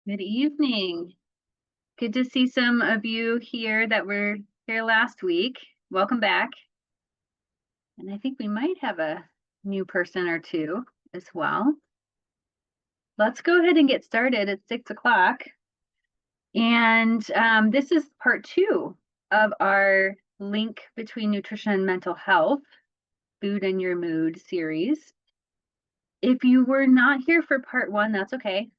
Good evening. Good to see some of you here that were here last week. Welcome back. And I think we might have a new person or two as well. Let's go ahead and get started at 6 o'clock. And this is part 2 of our link between nutrition and mental health, food and your mood series. If you were not here for part 1, that's okay.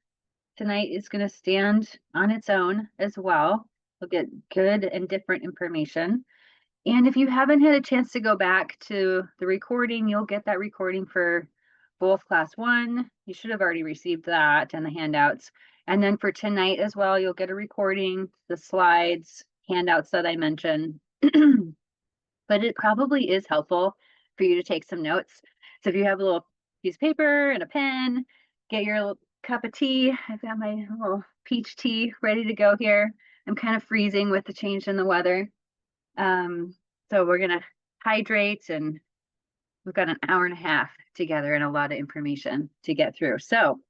Tonight is going to stand on its own as well. We'll get good and different information. And if you haven't had a chance to go back to the recording, you'll get that recording for both class 1. You should have already received that and the handouts. And then for tonight as well, you'll get a recording, the slides, handouts that I mentioned. But it probably is helpful for you to take some notes. So if you have a little piece of paper and a pen, get your cup of tea. I've got my little peach tea ready to go here. I'm kind of freezing with the change in the weather. So we're going to hydrate, and we've got an hour and a half together and a lot of information to get through. So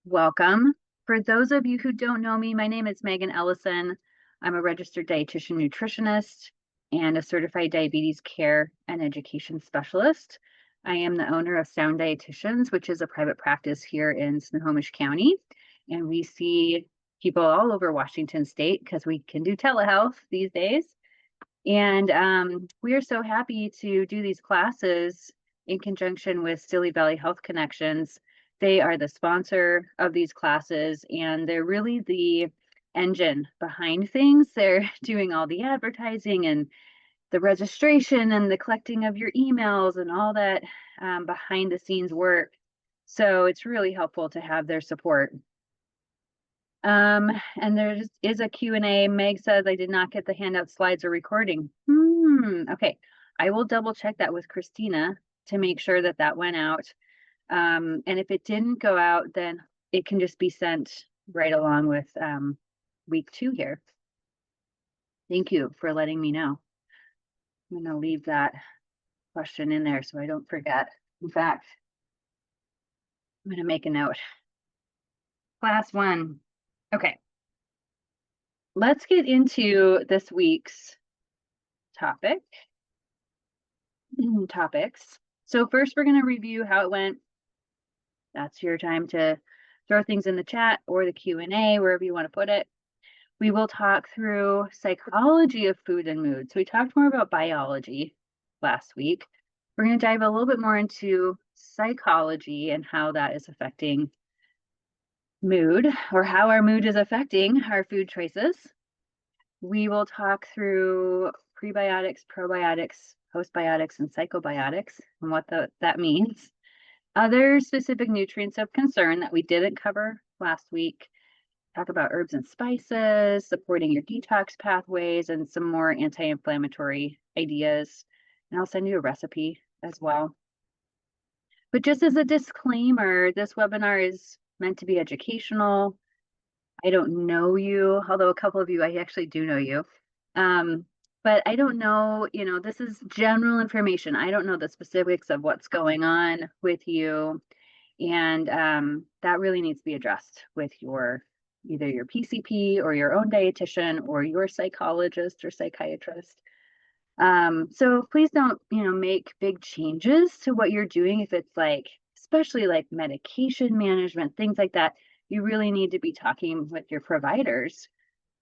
welcome. For those of you who don't know me, my name is Megan Ellison. I'm a registered dietitian nutritionist and a certified diabetes care and education specialist. I am the owner of Sound Dietitians, which is a private practice here in Snohomish County. And we see people all over Washington State because we can do telehealth these days. And we are so happy to do these classes in conjunction with Stilly Valley Health Connections. They are the sponsor of these classes, and they're really the engine behind things. They're doing all the advertising and the registration and the collecting of your emails and all that behind the scenes work. So it's really helpful to have their support. And there is a Q&A. Meg says, I did not get the handout slides or recording. Okay, I will double check that with Christina to make sure that that went out. And if it didn't go out, then it can just be sent right along with week 2 here. Thank you for letting me know. I'm going to leave that question in there so I don't forget. In fact, I'm going to make a note. Class 1. Okay. Let's get into this week's topics. So first, we're going to review how it went. That's your time to throw things in the chat or the Q&A, wherever you want to put it. We will talk through psychology of food and mood. So we talked more about biology last week. We're going to dive a little bit more into psychology and how that is affecting mood, or how our mood is affecting our food choices. We will talk through prebiotics, probiotics, postbiotics, and psychobiotics and what that means. Other specific nutrients of concern that we didn't cover last week. Talk about herbs and spices, supporting your detox pathways, and some more anti-inflammatory ideas. And I'll send you a recipe as well. But just as a disclaimer, this webinar is meant to be educational. I don't know you, although a couple of you, I actually do know you. But I don't know, this is general information. I don't know the specifics of what's going on with you. And that really needs to be addressed with either your PCP or your own dietitian or your psychologist or psychiatrist. So please don't, make big changes to what you're doing. If it's especially like medication management, things like that, you really need to be talking with your providers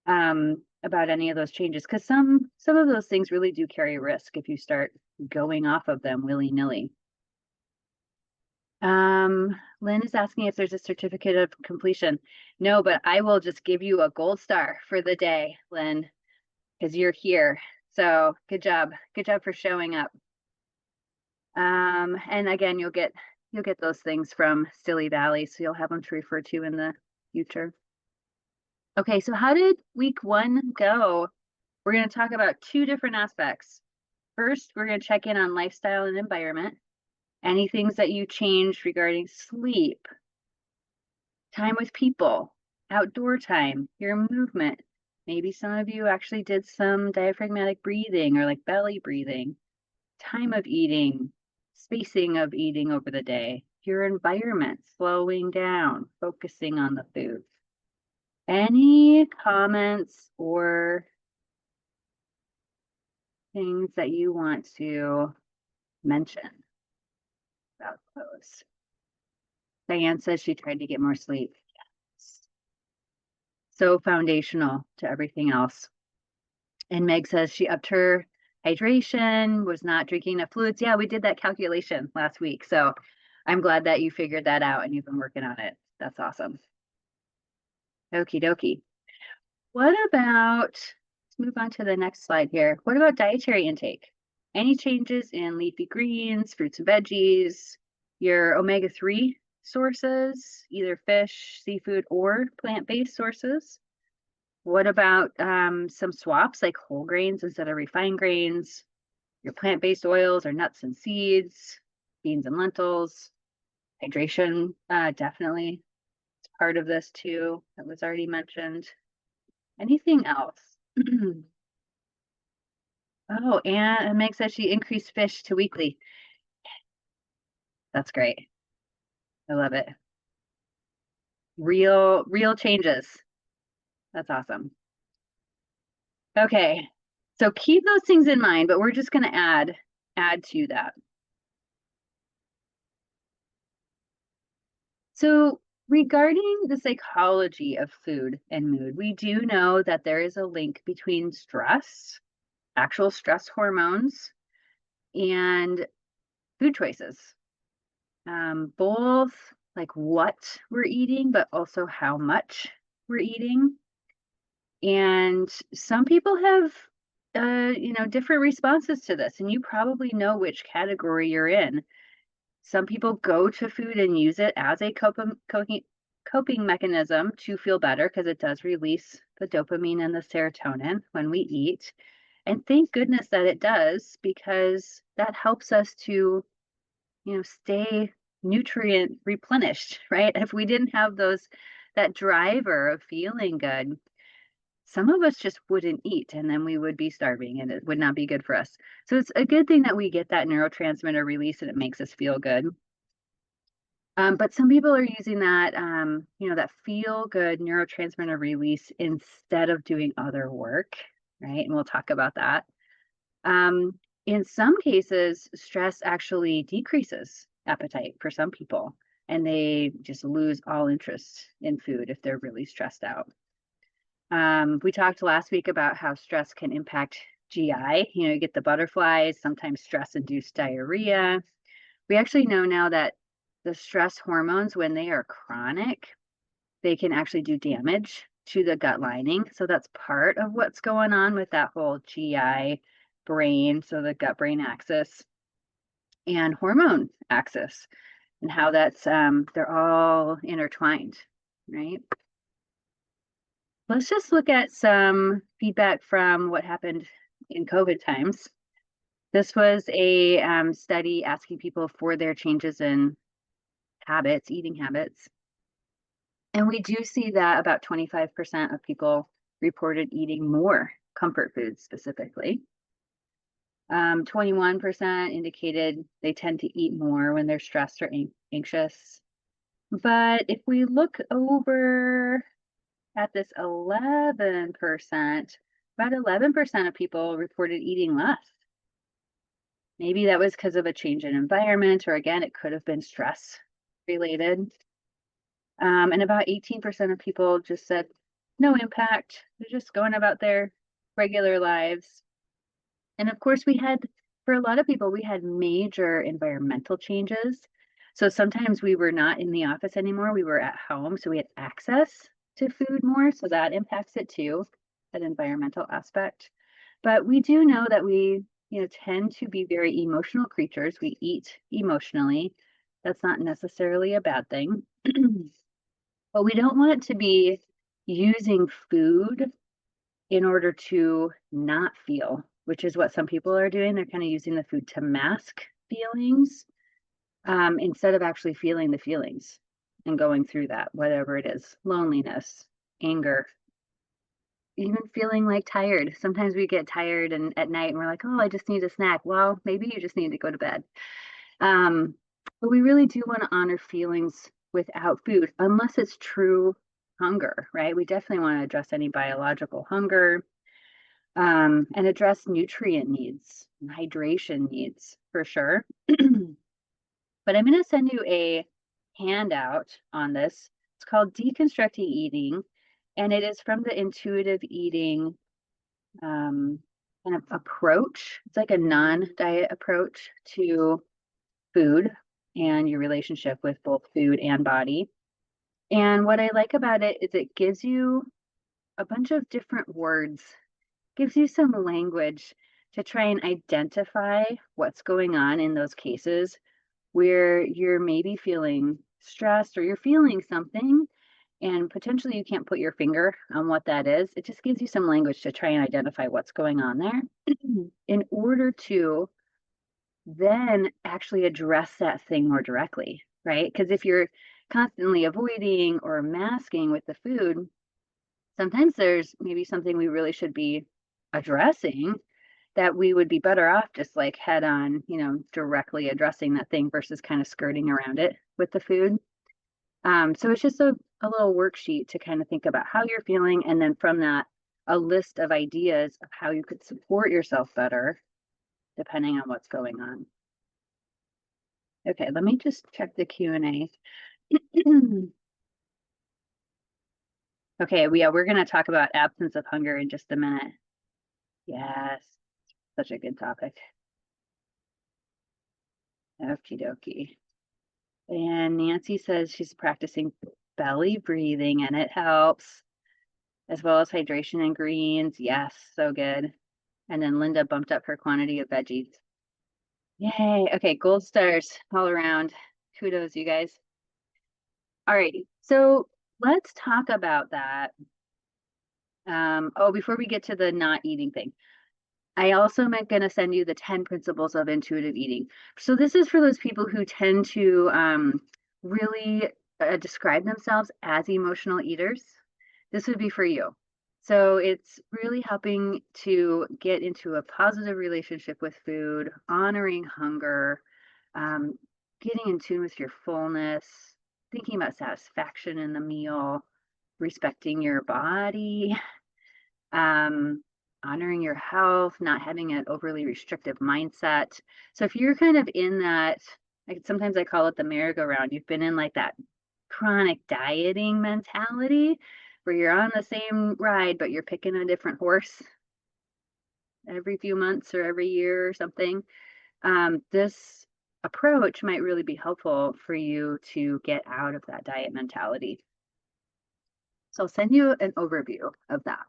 about any of those changes, because some of those things really do carry risk if you start going off of them willy-nilly. Lynn is asking if there's a certificate of completion. No, but I will just give you a gold star for the day, Lynn, because you're here. So good job. Good job for showing up. And again, you'll get those things from Stilly Valley, so you'll have them to refer to in the future. Okay, so how did week 1 go? We're going to talk about 2 different aspects. First, we're going to check in on lifestyle and environment. Any things that you changed regarding sleep, time with people, outdoor time, your movement. Maybe some of you actually did some diaphragmatic breathing or like belly breathing, time of eating, spacing of eating over the day, your environment, slowing down, focusing on the food. Any comments or things that you want to mention about those? Diane says she tried to get more sleep. Yes. So foundational to everything else. And Meg says she upped her hydration, was not drinking enough fluids. Yeah, we did that calculation last week. So I'm glad that you figured that out and you've been working on it. That's awesome. Okie dokie. What about, let's move on to the next slide here. What about dietary intake? Any changes in leafy greens, fruits and veggies, your omega-3 sources, either fish, seafood, or plant-based sources? What about some swaps like whole grains instead of refined grains, your plant-based oils or nuts and seeds, beans and lentils, hydration, definitely. It's part of this too, that was already mentioned. Anything else? Oh, and Meg says she increased fish to weekly. That's great. I love it. Real changes. That's awesome. Okay. So keep those things in mind, but we're just going to add to that. So regarding the psychology of food and mood, we do know that there is a link between stress, actual stress hormones, and food choices. Both like what we're eating, but also how much we're eating. And some people have, different responses to this, and you probably know which category you're in. Some people go to food and use it as a coping mechanism to feel better because it does release the dopamine and the serotonin when we eat. And thank goodness that it does, because that helps us to, stay nutrient replenished, right? If we didn't have that driver of feeling good, some of us just wouldn't eat and then we would be starving and it would not be good for us. So it's a good thing that we get that neurotransmitter release and it makes us feel good. But some people are using that, that feel good neurotransmitter release instead of doing other work, right? And we'll talk about that. In some cases, stress actually decreases appetite for some people, and they just lose all interest in food if they're really stressed out. We talked last week about how stress can impact GI. You get the butterflies, sometimes stress-induced diarrhea. We actually know now that the stress hormones, when they are chronic, they can actually do damage to the gut lining. So that's part of what's going on with that whole GI brain, so the gut-brain axis and hormone axis, and how that's they're all intertwined, right? Let's just look at some feedback from what happened in COVID times. This was a study asking people for their changes in habits, eating habits. And we do see that about 25% of people reported eating more comfort foods specifically. 21% indicated they tend to eat more when they're stressed or anxious. But if we look over at this 11%, about 11% of people reported eating less. Maybe that was because of a change in environment, or again, it could have been stress related. And about 18% of people just said no impact. They're just going about their regular lives. And of course, for a lot of people, we had major environmental changes. So sometimes we were not in the office anymore. We were at home. So we had access to food more. So that impacts it too, that environmental aspect. But we do know that we, tend to be very emotional creatures. We eat emotionally. That's not necessarily a bad thing. But we don't want to be using food in order to not feel, which is what some people are doing. They're kind of using the food to mask feelings instead of actually feeling the feelings and going through that, whatever it is, loneliness, anger, even feeling like tired. Sometimes we get tired and at night and we're like, oh, I just need a snack. Well, maybe you just need to go to bed. But we really do want to honor feelings without food, unless it's true hunger, right? We definitely want to address any biological hunger, and address nutrient needs and hydration needs for sure. But I'm going to send you a handout on this. It's called Deconstructing Eating, and it is from the intuitive eating kind of approach. It's like a non-diet approach to food and your relationship with both food and body. And what I like about it is it gives you a bunch of different words, gives you some language to try and identify what's going on in those cases where you're maybe feeling stressed or you're feeling something and potentially you can't put your finger on what that is. It just gives you some language to try and identify what's going on there in order to then actually address that thing more directly, right? Because if you're constantly avoiding or masking with the food, sometimes there's maybe something we really should be addressing that we would be better off just like head on, directly addressing that thing versus kind of skirting around it with the food. So it's just a little worksheet to kind of think about how you're feeling. And then from that, a list of ideas of how you could support yourself better, depending on what's going on. Okay, let me just check the Q&A. Okay, we're going to talk about absence of hunger in just a minute. Yes, such a good topic. Okie dokie. And Nancy says she's practicing belly breathing and it helps, as well as hydration and greens. Yes, so good. And then Linda bumped up her quantity of veggies. Yay. Okay, gold stars all around. Kudos, you guys. All right, so let's talk about that. Before we get to the not eating thing, I also am going to send you the 10 principles of intuitive eating. So this is for those people who tend to really describe themselves as emotional eaters. This would be for you. So it's really helping to get into a positive relationship with food, honoring hunger, getting in tune with your fullness, thinking about satisfaction in the meal, respecting your body, honoring your health, not having an overly restrictive mindset. So if you're kind of in that, like sometimes I call it the merry-go-round, you've been in like that chronic dieting mentality where you're on the same ride, but you're picking a different horse every few months or every year or something. This approach might really be helpful for you to get out of that diet mentality. So I'll send you an overview of that.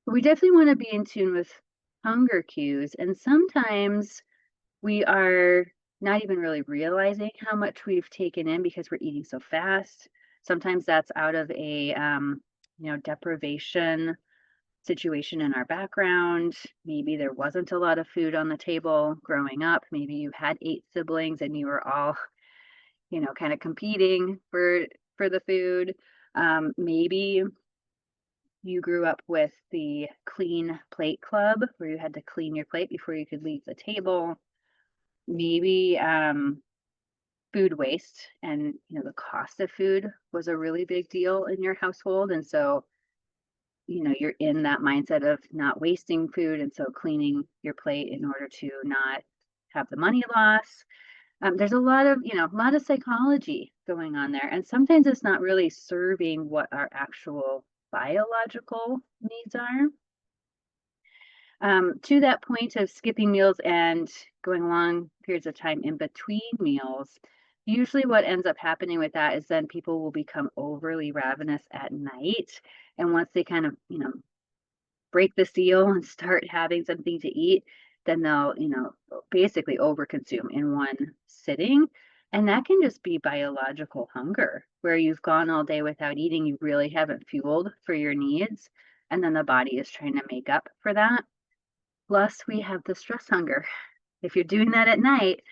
We definitely want to be in tune with hunger cues, and sometimes we are not even really realizing how much we've taken in because we're eating so fast. Sometimes that's out of a deprivation situation in our background. Maybe there wasn't a lot of food on the table growing up. Maybe you had 8 siblings and you were all, kind of competing for the food. Maybe you grew up with the clean plate club where you had to clean your plate before you could leave the table. Maybe food waste and the cost of food was a really big deal in your household, and so you're in that mindset of not wasting food, and so cleaning your plate in order to not have the money loss. There's a lot of psychology going on there, and sometimes it's not really serving what our actual biological needs are. To that point of skipping meals and going long periods of time in between meals, usually what ends up happening with that is then people will become overly ravenous at night. And once they kind of, break the seal and start having something to eat, then they'll, basically overconsume in one sitting. And that can just be biological hunger, where you've gone all day without eating, you really haven't fueled for your needs. And then the body is trying to make up for that. Plus, we have the stress hunger. If you're doing that at night,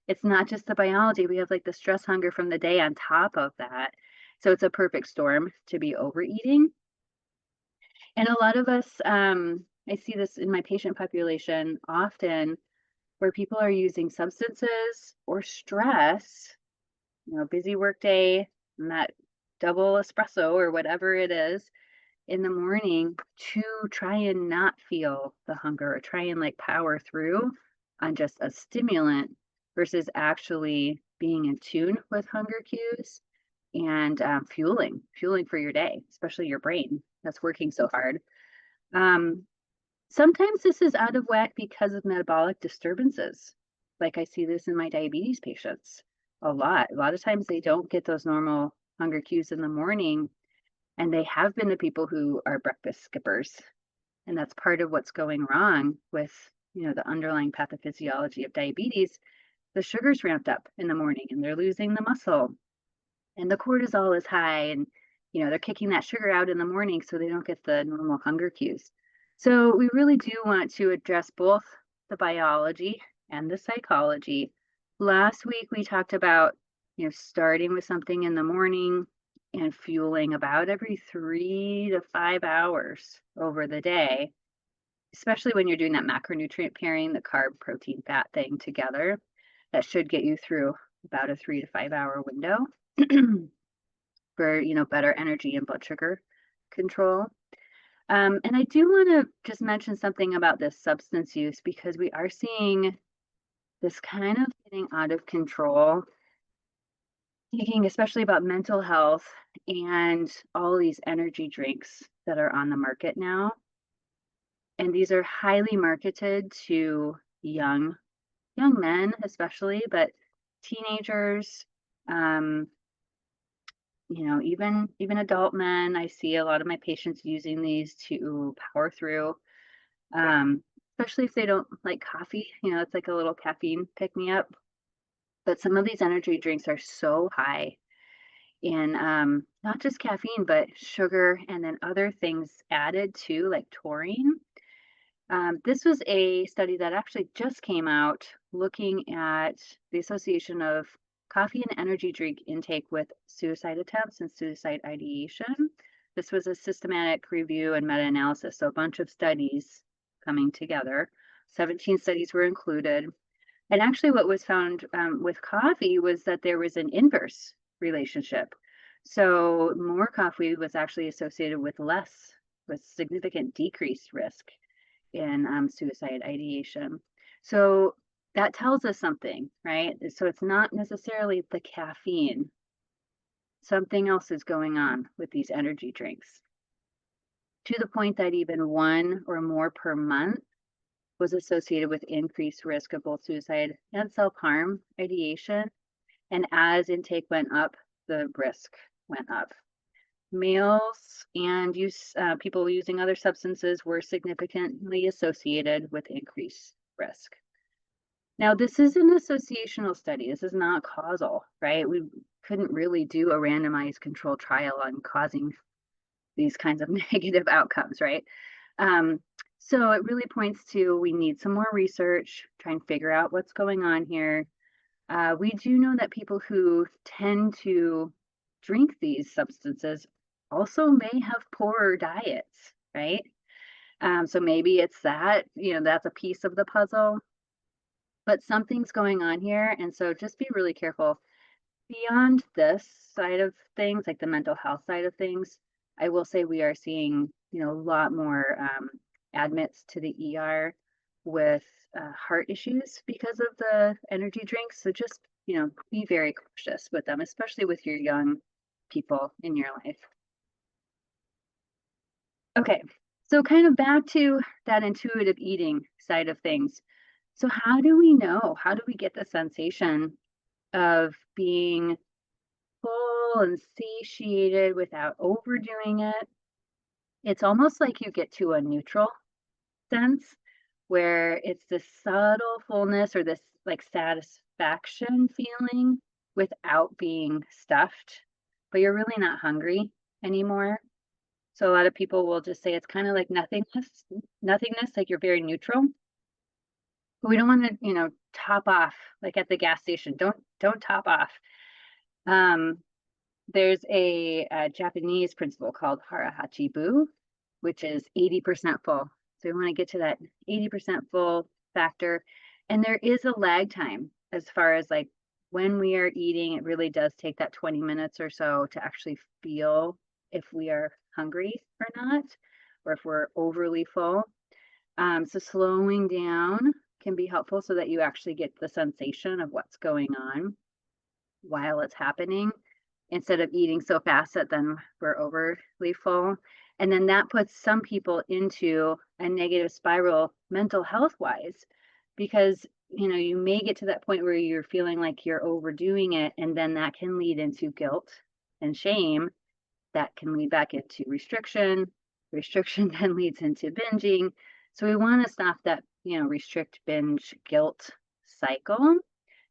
it's not just the biology. We have like the stress hunger from the day on top of that. So it's a perfect storm to be overeating. And a lot of us, I see this in my patient population often, where people are using substances or stress, busy work day and that double espresso or whatever it is in the morning to try and not feel the hunger or try and like power through on just a stimulant versus actually being in tune with hunger cues and fueling for your day, especially your brain that's working so hard. Um, Sometimes this is out of whack because of metabolic disturbances. Like I see this in my diabetes patients a lot. A lot of times they don't get those normal hunger cues in the morning, and they have been the people who are breakfast skippers. And that's part of what's going wrong with, the underlying pathophysiology of diabetes. The sugar's ramped up in the morning and they're losing the muscle and the cortisol is high and they're kicking that sugar out in the morning so they don't get the normal hunger cues. So we really do want to address both the biology and the psychology. Last week we talked about starting with something in the morning and fueling about every 3 to 5 hours over the day, especially when you're doing that macronutrient pairing, the carb protein fat thing together. That should get you through about a 3 to 5 hour window for better energy and blood sugar control. And I do want to just mention something about this substance use because we are seeing this kind of getting out of control, thinking especially about mental health and all these energy drinks that are on the market now. And these are highly marketed to young men especially, but teenagers, um, even adult men. I see a lot of my patients using these to power through, especially if they don't like coffee. It's like a little caffeine pick me up. But some of these energy drinks are so high in not just caffeine, but sugar and then other things added too, like taurine. This was a study that actually just came out looking at the association of coffee and energy drink intake with suicide attempts and suicide ideation. This was a systematic review and meta-analysis, so a bunch of studies coming together. 17 studies were included. And actually what was found with coffee was that there was an inverse relationship. So more coffee was actually associated with significant decreased risk in suicide ideation. So that tells us something, right? So it's not necessarily the caffeine. Something else is going on with these energy drinks, to the point that even one or more per month was associated with increased risk of both suicide and self-harm ideation. And as intake went up, the risk went up. Males and people using other substances were significantly associated with increased risk. Now, this is an associational study. This is not causal, right? We couldn't really do a randomized controlled trial on causing these kinds of negative outcomes, right? So it really points to we need some more research, try and figure out what's going on here. We do know that people who tend to drink these substances also may have poorer diets, right? So maybe it's that, that's a piece of the puzzle, but something's going on here. And so just be really careful. Beyond this side of things, like the mental health side of things, I will say we are seeing, a lot more admits to the ER with heart issues because of the energy drinks. So just, be very cautious with them, especially with your young people in your life. Okay, so kind of back to that intuitive eating side of things. So how do we know? How do we get the sensation of being full and satiated without overdoing it? It's almost like you get to a neutral sense where it's this subtle fullness or this like satisfaction feeling without being stuffed, but you're really not hungry anymore. So a lot of people will just say it's kind of like nothingness, like you're very neutral. But we don't want to, top off like at the gas station. Don't top off. There's a Japanese principle called harahachibu, which is 80% full. So we want to get to that 80% full factor. And there is a lag time as far as like when we are eating, it really does take that 20 minutes or so to actually feel if we are hungry or not, or if we're overly full. So slowing down can be helpful so that you actually get the sensation of what's going on while it's happening instead of eating so fast that then we're overly full. And then that puts some people into a negative spiral mental health wise because you may get to that point where you're feeling like you're overdoing it, and then that can lead into guilt and shame. That can lead back into restriction. Restriction then leads into binging. So we want to stop that, restrict, binge, guilt cycle.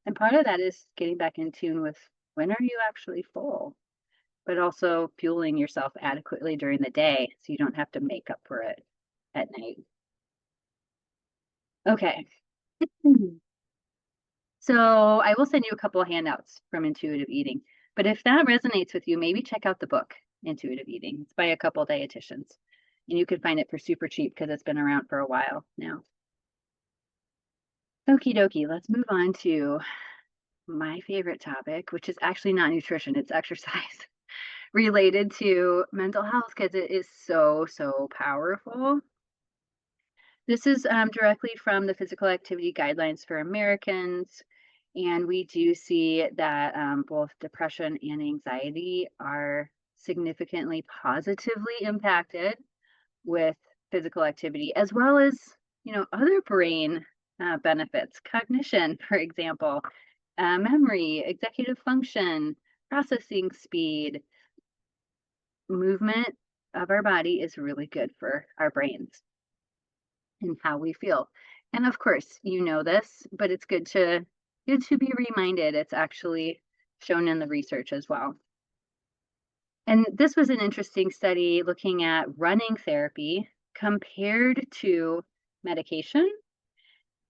And part of that is getting back in tune with when are you actually full, but also fueling yourself adequately during the day so you don't have to make up for it at night. Okay. So I will send you a couple of handouts from intuitive eating. But if that resonates with you, maybe check out the book, Intuitive Eating. It's by a couple dietitians. And you can find it for super cheap because it's been around for a while now. Okie dokie, let's move on to my favorite topic, which is actually not nutrition, it's exercise related to mental health because it is so, so powerful. This is directly from the Physical Activity Guidelines for Americans. And we do see that both depression and anxiety are significantly positively impacted with physical activity, as well as, other brain benefits, cognition, for example, memory, executive function, processing speed. Movement of our body is really good for our brains and how we feel. And of course, you know this, but it's good to be reminded. It's actually shown in the research as well. And this was an interesting study looking at running therapy compared to medication.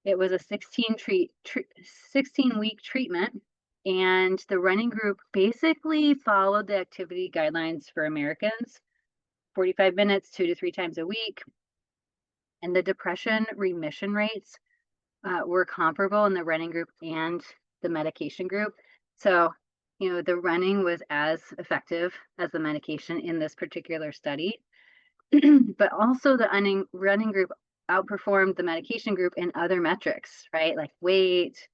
It was a 16-week treatment, and the running group basically followed the activity guidelines for Americans, 45 minutes, 2 to 3 times a week. And the depression remission rates were comparable in the running group and the medication group. So, the running was as effective as the medication in this particular study, but also the running group outperformed the medication group in other metrics, right? Like weight,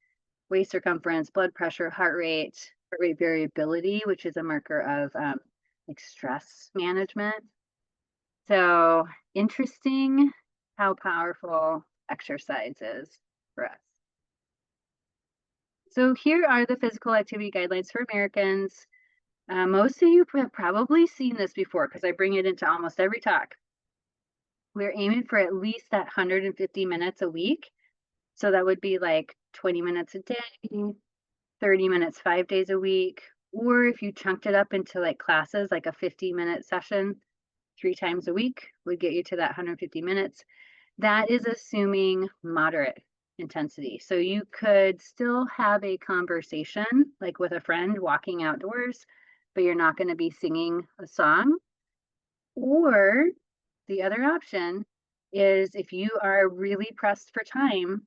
waist circumference, blood pressure, heart rate variability, which is a marker of like stress management. So interesting how powerful exercise is for us. So here are the physical activity guidelines for Americans. Most of you have probably seen this before because I bring it into almost every talk. We're aiming for at least that 150 minutes a week. So that would be like 20 minutes a day, 30 minutes 5 days a week. Or if you chunked it up into like classes, like a 50-minute session 3 times a week would get you to that 150 minutes. That is assuming moderate intensity. So you could still have a conversation like with a friend walking outdoors, but you're not going to be singing a song. Or the other option is if you are really pressed for time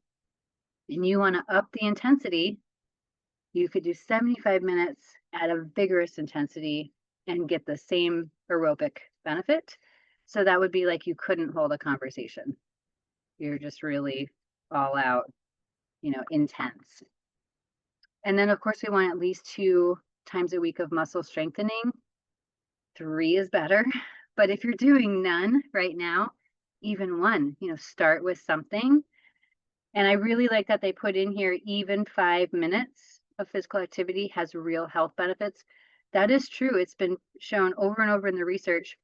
and you want to up the intensity, you could do 75 minutes at a vigorous intensity and get the same aerobic benefit. So that would be like you couldn't hold a conversation. You're just really all out, intense. And then, of course, we want at least 2 times a week of muscle strengthening. 3 is better. But if you're doing none right now, even 1, start with something. And I really like that they put in here, even 5 minutes of physical activity has real health benefits. That is true. It's been shown over and over in the research.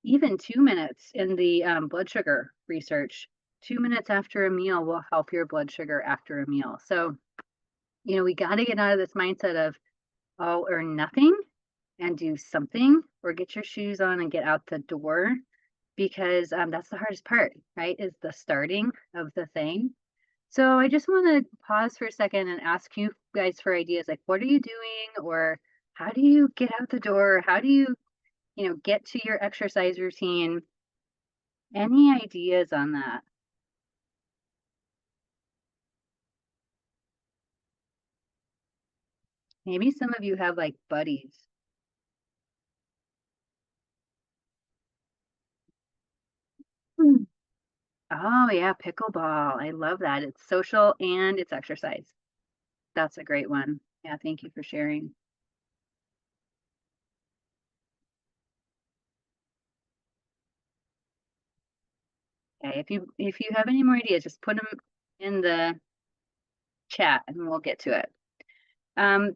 Even 2 minutes in the blood sugar research, 2 minutes after a meal will help your blood sugar after a meal. So, we got to get out of this mindset of all or nothing and do something, or get your shoes on and get out the door, because that's the hardest part, right? Is the starting of the thing. So I just want to pause for a second and ask you guys for ideas. Like, what are you doing? Or how do you get out the door? How do you, get to your exercise routine? Any ideas on that? Maybe some of you have like buddies. Hmm. Oh yeah, pickleball. I love that. It's social and it's exercise. That's a great one. Yeah, thank you for sharing. Okay, if you have any more ideas, just put them in the chat and we'll get to it.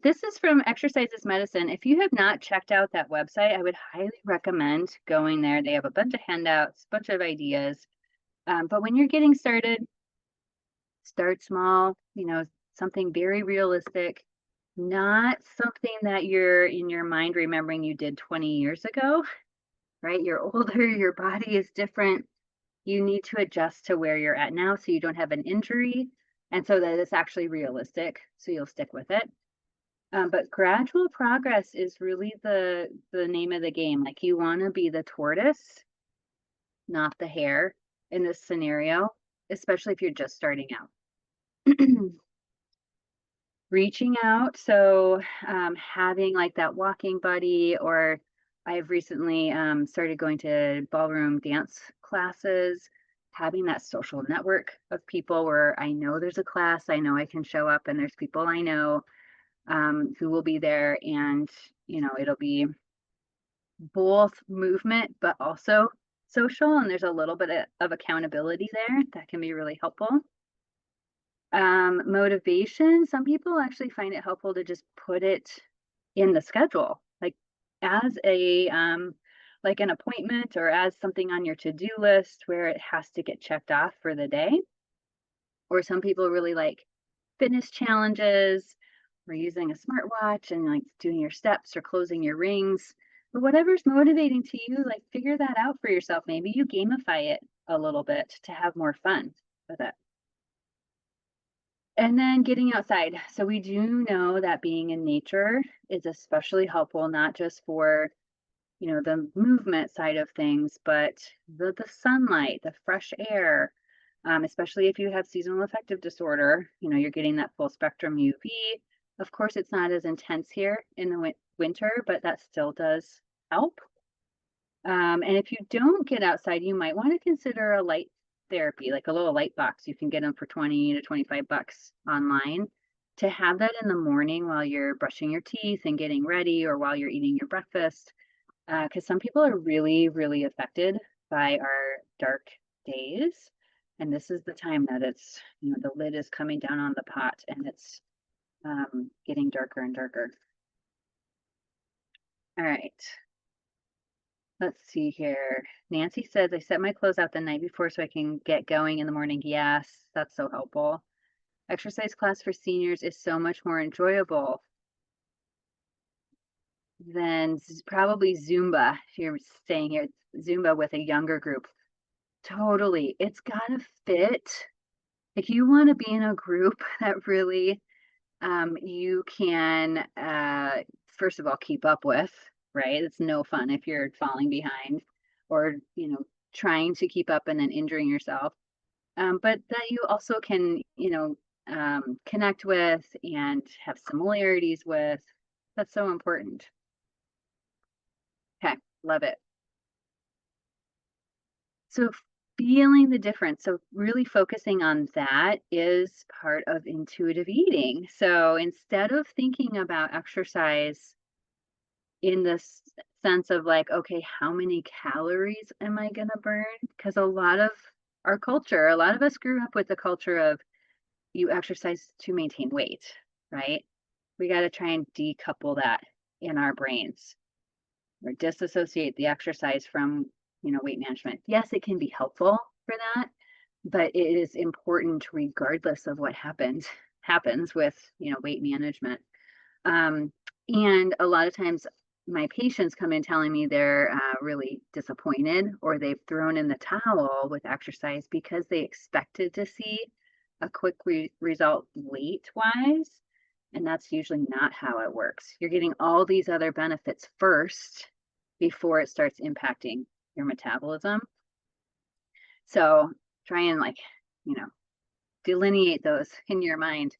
This is from Exercises Medicine. If you have not checked out that website, I would highly recommend going there. They have a bunch of handouts, a bunch of ideas. But when you're getting started, start small, something very realistic, not something that you're in your mind remembering you did 20 years ago, right? You're older, your body is different. You need to adjust to where you're at now so you don't have an injury and so that it's actually realistic so you'll stick with it. But gradual progress is really the name of the game. Like you want to be the tortoise, not the hare in this scenario, especially if you're just starting out. Reaching out, so having like that walking buddy, or I've recently started going to ballroom dance classes, having that social network of people where I know there's a class, I know I can show up, and there's people I know who will be there, and it'll be both movement but also social, and there's a little bit of accountability there that can be really helpful. Motivation, some people actually find it helpful to just put it in the schedule, like as a like an appointment or as something on your to-do list where it has to get checked off for the day. Or some people really like fitness challenges or using a smartwatch and like doing your steps or closing your rings. But whatever's motivating to you, like figure that out for yourself. Maybe you gamify it a little bit to have more fun with it. And then getting outside. So we do know that being in nature is especially helpful, not just for, the movement side of things, but the sunlight, the fresh air, especially if you have seasonal affective disorder, you're getting that full spectrum UV. Of course, it's not as intense here in the winter, but that still does help. And if you don't get outside, you might want to consider a light therapy, like a little light box. You can get them for 20 to 25 bucks online to have that in the morning while you're brushing your teeth and getting ready or while you're eating your breakfast. Because some people are really, really affected by our dark days. And this is the time that it's, the lid is coming down on the pot and it's getting darker and darker. All right. Let's see here. Nancy says, I set my clothes out the night before so I can get going in the morning. Yes, that's so helpful. Exercise class for seniors is so much more enjoyable than probably Zumba. If you're staying here, Zumba with a younger group. Totally. It's got to fit. Like you want to be in a group that really you can, first of all, keep up with, right? It's no fun if you're falling behind or, trying to keep up and then injuring yourself. But that you also can, connect with and have similarities with. That's so important. Okay, love it. So feeling the difference, so really focusing on that is part of intuitive eating. So instead of thinking about exercise in this sense of like, okay, how many calories am I going to burn? Because a lot of our culture, a lot of us grew up with the culture of you exercise to maintain weight, right? We got to try and decouple that in our brains or disassociate the exercise from, weight management. Yes, it can be helpful for that, but it is important regardless of what happens with, weight management. And a lot of times my patients come in telling me they're really disappointed or they've thrown in the towel with exercise because they expected to see a quick result weight wise. And that's usually not how it works. You're getting all these other benefits first before it starts impacting your metabolism. So try and delineate those in your mind.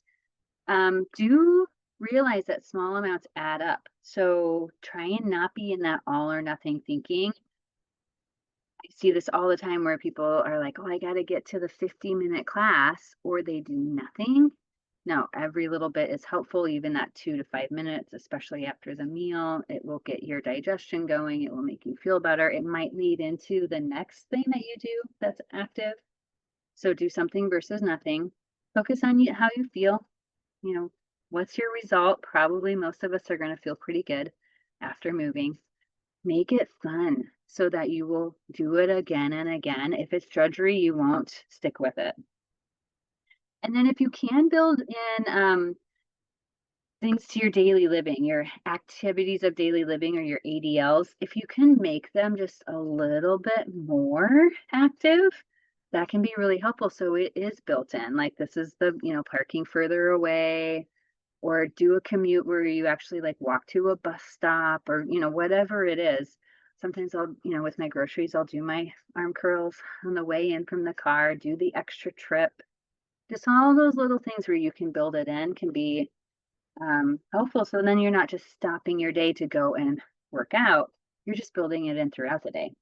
Do realize that small amounts add up. So try and not be in that all or nothing thinking. I see this all the time where people are like, oh, I got to get to the 50-minute class, or they do nothing. No, every little bit is helpful, even that 2 to 5 minutes, especially after the meal. It will get your digestion going. It will make you feel better. It might lead into the next thing that you do that's active. So do something versus nothing. Focus on how you feel. You know, what's your result? Probably most of us are going to feel pretty good after moving. Make it fun so that you will do it again and again. If it's drudgery, you won't stick with it. And then if you can build in things to your daily living, your activities of daily living or your ADLs, if you can make them just a little bit more active, that can be really helpful. So it is built in. Like this is the, parking further away, or do a commute where you actually like walk to a bus stop, or, whatever it is. Sometimes I'll, with my groceries, I'll do my arm curls on the way in from the car, do the extra trip. Just all those little things where you can build it in can be helpful. So then you're not just stopping your day to go and work out. You're just building it in throughout the day.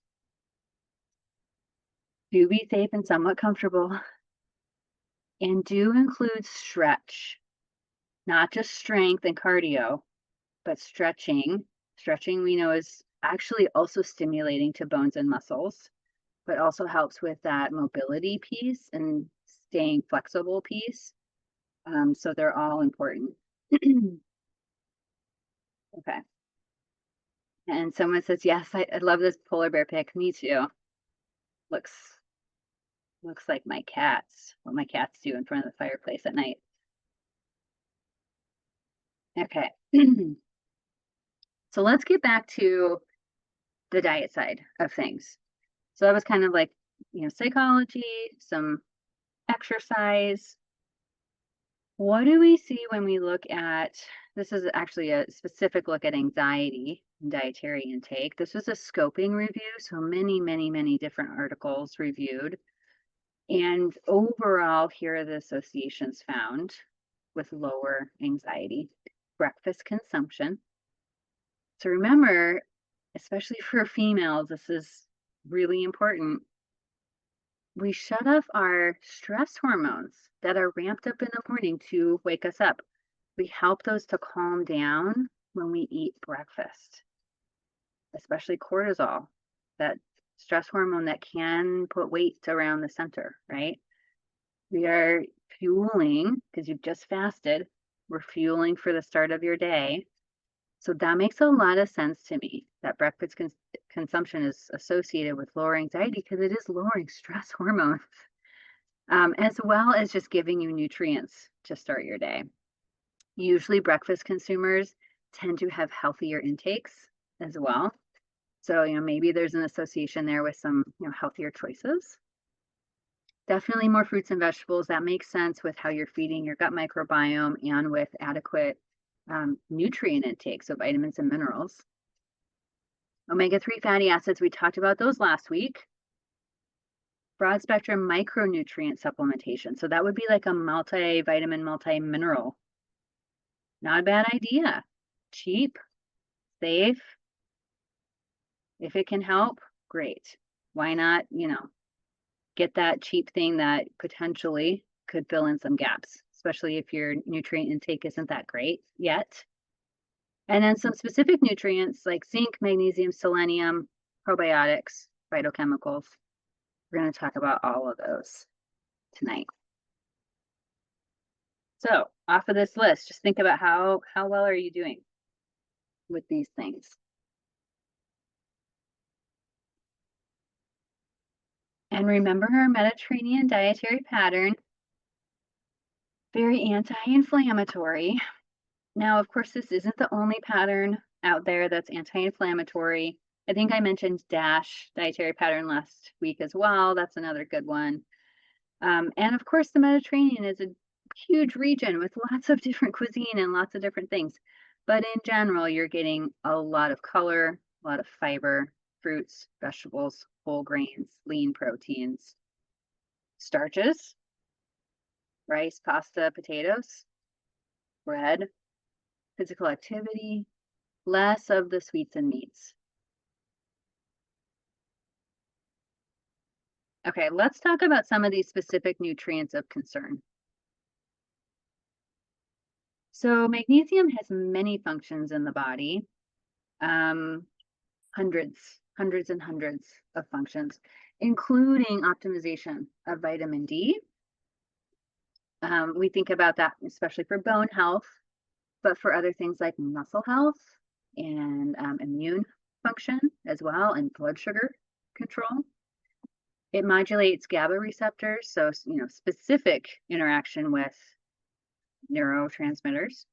Do be safe and somewhat comfortable. And do include stretch, not just strength and cardio, but stretching. Stretching we know is actually also stimulating to bones and muscles, but also helps with that mobility piece and staying flexible piece. So they're all important. Okay. And someone says, yes, I love this polar bear pic. Me too. Looks like my cats, what my cats do in front of the fireplace at night. Okay. So let's get back to the diet side of things. So that was kind of like, psychology, some exercise. What do we see when we look at, this is actually a specific look at anxiety and dietary intake. This was a scoping review, so many, many, many different articles reviewed. And overall, here are the associations found with lower anxiety. Breakfast consumption. So remember, especially for females, this is really important. We shut off our stress hormones that are ramped up in the morning to wake us up. We help those to calm down when we eat breakfast, especially cortisol, that stress hormone that can put weight around the center, right? We are fueling, because you've just fasted, we're fueling for the start of your day. So that makes a lot of sense to me, that breakfast consumption is associated with lower anxiety because it is lowering stress hormones, as well as just giving you nutrients to start your day. Usually breakfast consumers tend to have healthier intakes as well. So, maybe there's an association there with some, healthier choices. Definitely more fruits and vegetables. That makes sense with how you're feeding your gut microbiome and with adequate nutrient intake, so vitamins and minerals. Omega-3 fatty acids, we talked about those last week. Broad spectrum micronutrient supplementation. So that would be like a multivitamin, multi-mineral. Not a bad idea. Cheap, safe. If it can help, great. Why not, get that cheap thing that potentially could fill in some gaps, especially if your nutrient intake isn't that great yet. And then some specific nutrients like zinc, magnesium, selenium, probiotics, phytochemicals. We're going to talk about all of those tonight. So off of this list, just think about how well are you doing with these things? And remember our Mediterranean dietary pattern, very anti-inflammatory. Now, of course, this isn't the only pattern out there that's anti-inflammatory. I think I mentioned DASH, dietary pattern, last week as well. That's another good one. And of course, the Mediterranean is a huge region with lots of different cuisine and lots of different things. But in general, you're getting a lot of color, a lot of fiber, fruits, vegetables, whole grains, lean proteins, starches, rice, pasta, potatoes, bread, physical activity, less of the sweets and meats. Okay, let's talk about some of these specific nutrients of concern. So magnesium has many functions in the body, um, hundreds and hundreds of functions, including optimization of vitamin D. We think about that especially for bone health, but for other things like muscle health and immune function as well, and blood sugar control. It modulates GABA receptors, so specific interaction with neurotransmitters.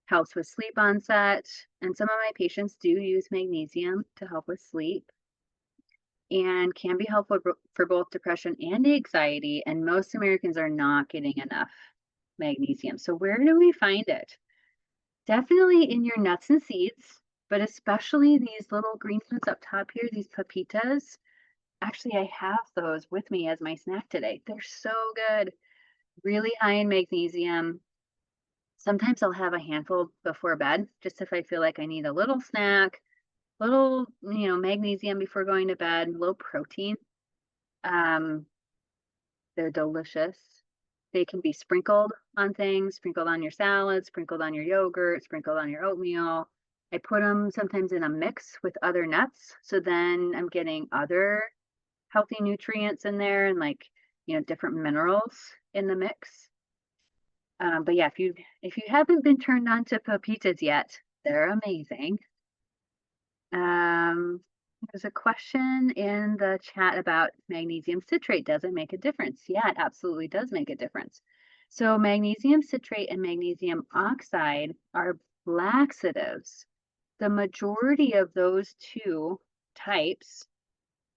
Helps with sleep onset, and some of my patients do use magnesium to help with sleep, and can be helpful for both depression and anxiety, and most Americans are not getting enough magnesium. So where do we find it? Definitely in your nuts and seeds, but especially these little green ones up top here, these pepitas. Actually, I have those with me as my snack today. They're so good. Really high in magnesium. Sometimes I'll have a handful before bed, just if I feel like I need a little snack, little, magnesium before going to bed, low protein. They're delicious. They can be sprinkled on things, sprinkled on your salad, sprinkled on your yogurt, sprinkled on your oatmeal. I put them sometimes in a mix with other nuts. So then I'm getting other healthy nutrients in there, and different minerals in the mix. But yeah, if you haven't been turned on to pepitas yet, they're amazing. There's a question in the chat about magnesium citrate. Does it make a difference? Yeah, it absolutely does make a difference. So magnesium citrate and magnesium oxide are laxatives. The majority of those two types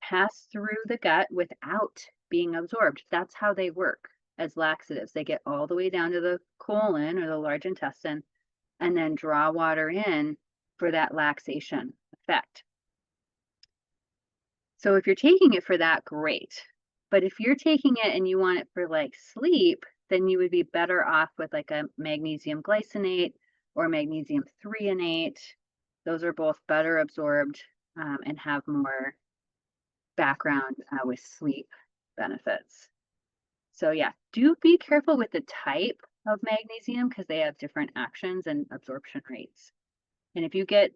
pass through the gut without being absorbed. That's how they work as laxatives. They get all the way down to the colon or the large intestine and then draw water in for that laxation effect. So if you're taking it for that, great. But if you're taking it and you want it for sleep, then you would be better off with a magnesium glycinate or magnesium threonate. Those are both better absorbed and have more background with sleep benefits. So yeah, do be careful with the type of magnesium because they have different actions and absorption rates. And if you get,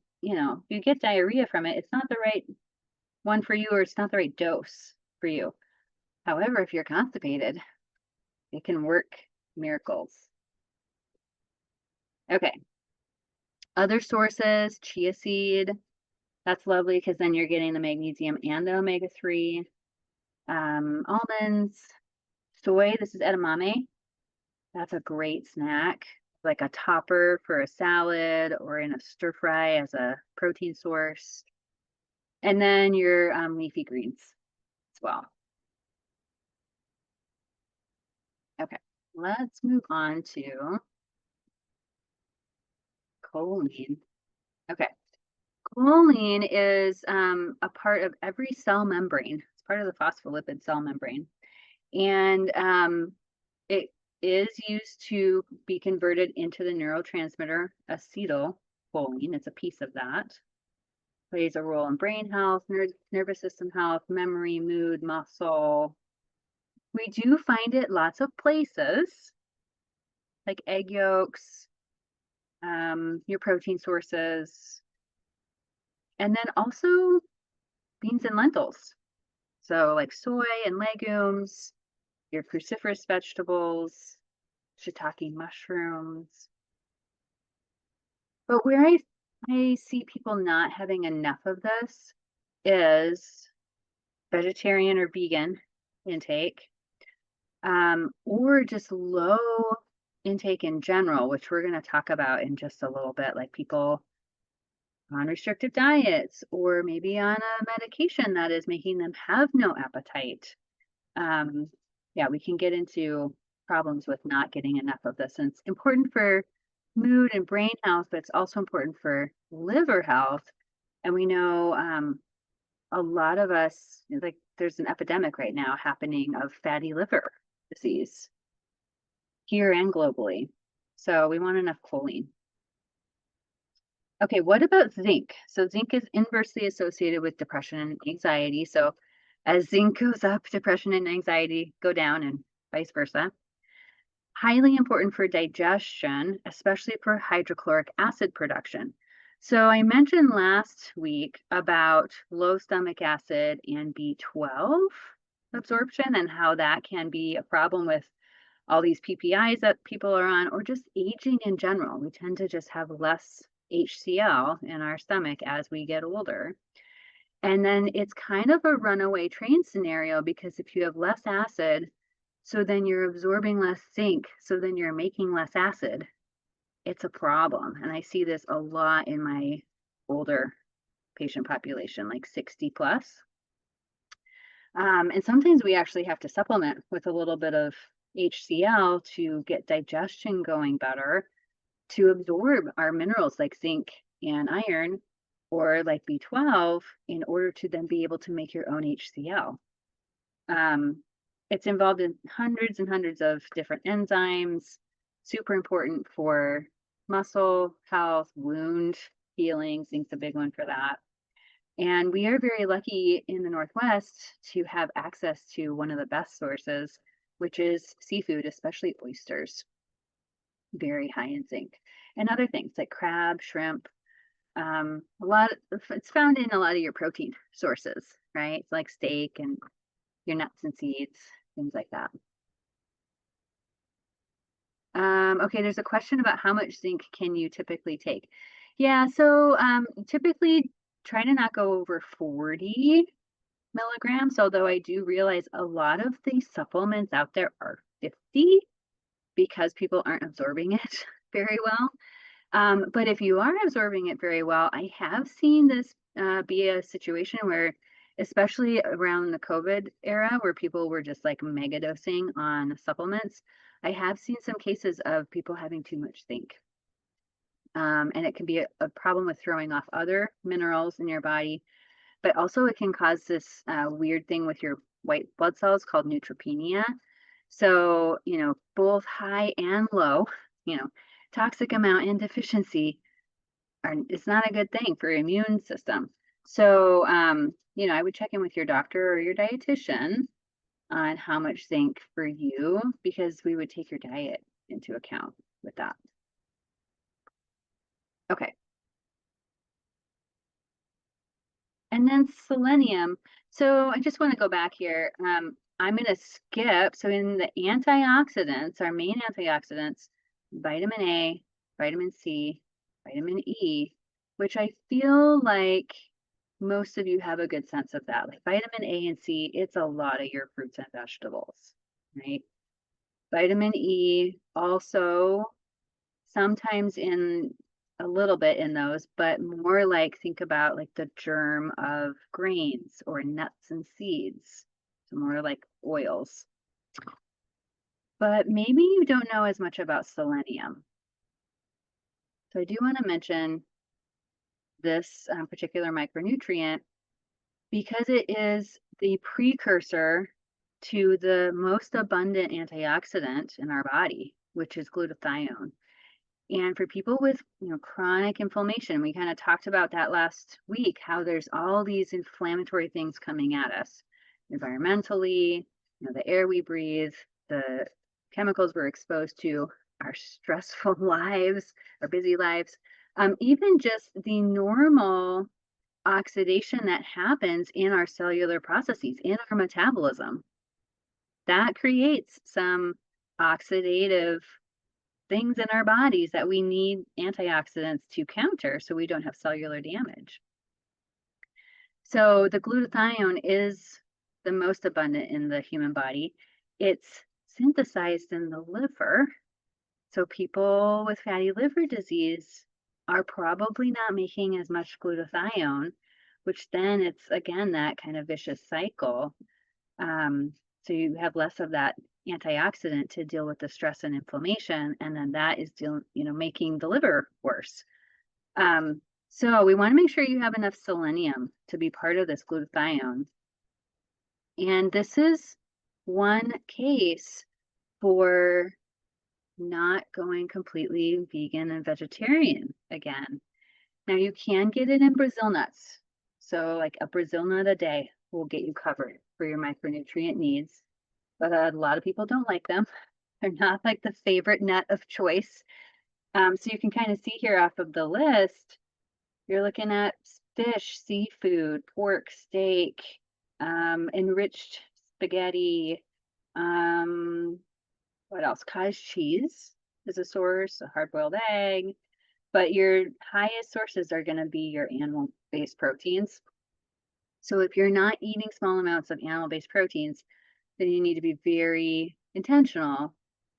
diarrhea from it, it's not the right one for you, or it's not the right dose for you. However, if you're constipated, it can work miracles. Okay. Other sources, chia seed. That's lovely because then you're getting the magnesium and the omega-3. Almonds, soy, this is edamame. That's a great snack, like a topper for a salad or in a stir fry as a protein source. And then your leafy greens as well. Okay, let's move on to choline. Okay, choline is a part of every cell membrane. It's part of the phospholipid cell membrane. And it is used to be converted into the neurotransmitter acetylcholine. It's a piece of that. Plays a role in brain health, nervous system health, memory, mood, muscle. We do find it lots of places, like egg yolks, your protein sources, and then also beans and lentils. So like soy and legumes, your cruciferous vegetables, shiitake mushrooms. But where I see people not having enough of this is vegetarian or vegan intake, or just low intake in general, which we're going to talk about in just a little bit, like people on restrictive diets or maybe on a medication that is making them have no appetite. Yeah, we can get into problems with not getting enough of this. And it's important for mood and brain health, but it's also important for liver health. And we know a lot of us, there's an epidemic right now happening of fatty liver disease here and globally. So we want enough choline. Okay, what about zinc? So zinc is inversely associated with depression and anxiety. So as zinc goes up, depression and anxiety go down and vice versa. Highly important for digestion, especially for hydrochloric acid production. So I mentioned last week about low stomach acid and B12 absorption and how that can be a problem with all these PPIs that people are on, or just aging in general. We tend to just have less HCl in our stomach as we get older. And then it's kind of a runaway train scenario because if you have less acid, so then you're absorbing less zinc, so then you're making less acid. It's a problem. And I see this a lot in my older patient population, like 60 plus. And sometimes we actually have to supplement with a little bit of HCl to get digestion going better, to absorb our minerals like zinc and iron, or like B12, in order to then be able to make your own HCl. It's involved in hundreds and hundreds of different enzymes, super important for muscle health, wound healing. Zinc's a big one for that. And we are very lucky in the Northwest to have access to one of the best sources, which is seafood, especially oysters, very high in zinc, and other things like crab, shrimp. It's found in a lot of your protein sources, right? Like steak and your nuts and seeds, things like that. Okay, there's a question about how much zinc can you typically take? Yeah, so typically try to not go over 40 milligrams, although I do realize a lot of the supplements out there are 50 because people aren't absorbing it very well. But if you are absorbing it very well, I have seen this be a situation where, especially around the COVID era, where people were just like mega dosing on supplements, I have seen some cases of people having too much zinc. And it can be a problem with throwing off other minerals in your body, but also it can cause this weird thing with your white blood cells called neutropenia. So, both high and low, toxic amount and deficiency it's not a good thing for your immune system. So, I would check in with your doctor or your dietitian on how much zinc for you, because we would take your diet into account with that. Okay. And then selenium. So I just want to go back here. I'm going to skip. So in the antioxidants, our main antioxidants, vitamin A, vitamin C, vitamin E, which I feel like most of you have a good sense of that. Like vitamin A and C, it's a lot of your fruits and vegetables, right? Vitamin E also sometimes in a little bit in those, but more like think about like the germ of grains or nuts and seeds. So more like oils. But maybe you don't know as much about selenium. So I do want to mention this particular micronutrient because it is the precursor to the most abundant antioxidant in our body, which is glutathione. And for people with, chronic inflammation, we kind of talked about that last week, how there's all these inflammatory things coming at us environmentally, the air we breathe, the chemicals we're exposed to, our stressful lives, our busy lives, even just the normal oxidation that happens in our cellular processes, in our metabolism. That creates some oxidative things in our bodies that we need antioxidants to counter so we don't have cellular damage. So the glutathione is the most abundant in the human body. It's synthesized in the liver. So people with fatty liver disease are probably not making as much glutathione, which then it's again that kind of vicious cycle. So you have less of that antioxidant to deal with the stress and inflammation, and then that is making the liver worse. So we want to make sure you have enough selenium to be part of this glutathione. And this is one case for not going completely vegan and vegetarian again. Now you can get it in Brazil nuts. So like a Brazil nut a day will get you covered for your micronutrient needs. But a lot of people don't like them. They're not like the favorite nut of choice. So you can kind of see here off of the list, you're looking at fish, seafood, pork, steak, enriched spaghetti, um, what else? Cottage cheese is a source, a hard-boiled egg, but your highest sources are going to be your animal-based proteins. So if you're not eating small amounts of animal-based proteins, then you need to be very intentional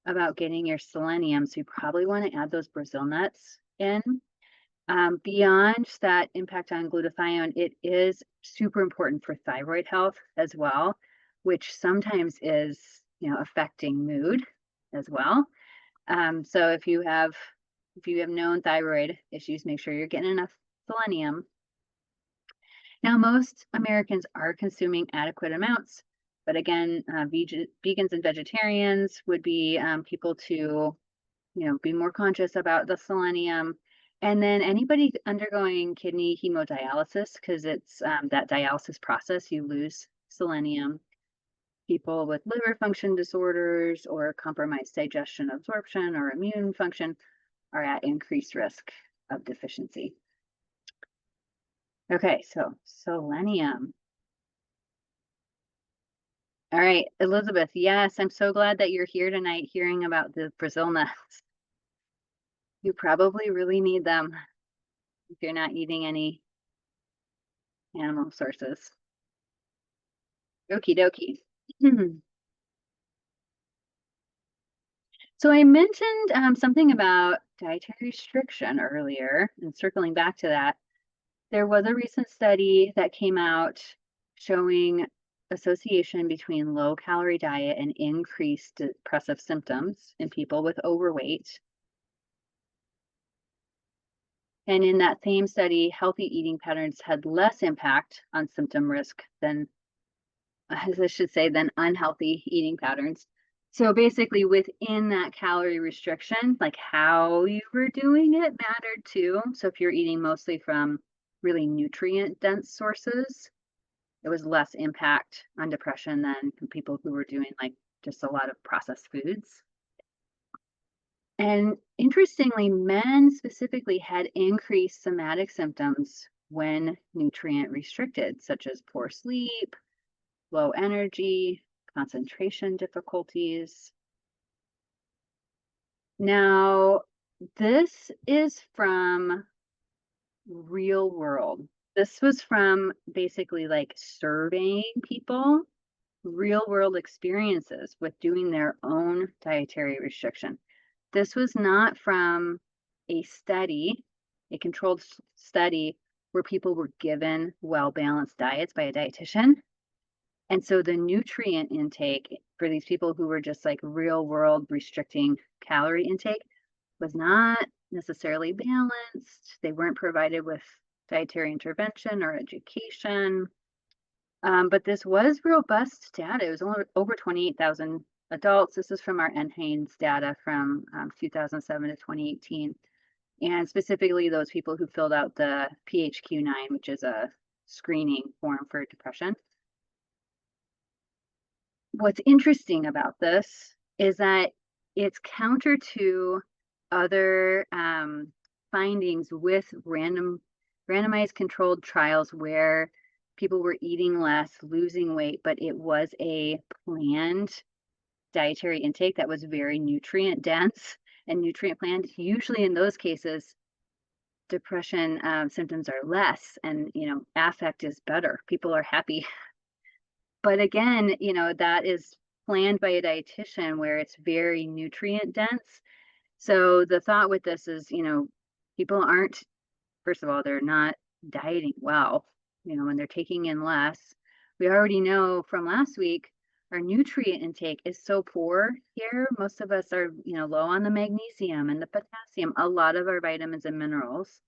about getting your selenium. So you probably want to add those Brazil nuts in. Beyond that impact on glutathione, it is super important for thyroid health as well, which sometimes is, affecting mood as well. So if you have known thyroid issues, make sure you're getting enough selenium. Now, most Americans are consuming adequate amounts, but again, vegans and vegetarians would be people to, be more conscious about the selenium. And then anybody undergoing kidney hemodialysis, because it's that dialysis process, you lose selenium. People with liver function disorders or compromised digestion, absorption, or immune function are at increased risk of deficiency. Okay, so selenium. All right, Elizabeth, yes, I'm so glad that you're here tonight hearing about the Brazil nuts. You probably really need them if you're not eating any animal sources. Okie dokie. So I mentioned something about dietary restriction earlier, and circling back to that, there was a recent study that came out showing association between low calorie diet and increased depressive symptoms in people with overweight. And in that same study, healthy eating patterns had less impact on symptom risk than, as I should say, than unhealthy eating patterns. So basically, within that calorie restriction, like how you were doing it mattered too. So if you're eating mostly from really nutrient dense sources, it was less impact on depression than people who were doing like just a lot of processed foods. And interestingly, men specifically had increased somatic symptoms when nutrient restricted, such as poor sleep, low energy, concentration difficulties. Now, this is from real world. This was from basically like surveying people, real world experiences with doing their own dietary restriction. This was not from a study, a controlled study where people were given well-balanced diets by a dietitian. And so the nutrient intake for these people who were just like real world restricting calorie intake was not necessarily balanced. They weren't provided with dietary intervention or education. But this was robust data. It was only over 28,000 adults. This is from our NHANES data from 2007 to 2018. And specifically those people who filled out the PHQ-9, which is a screening form for depression. What's interesting about this is that it's counter to other findings with randomized controlled trials where people were eating less, losing weight, but it was a planned dietary intake that was very nutrient dense and nutrient planned. Usually in those cases, depression symptoms are less and, affect is better. People are happy. But again, that is planned by a dietitian where it's very nutrient dense. So the thought with this is, people aren't, first of all, they're not dieting well, when they're taking in less. We already know from last week, our nutrient intake is so poor here. Most of us are, low on the magnesium and the potassium, a lot of our vitamins and minerals.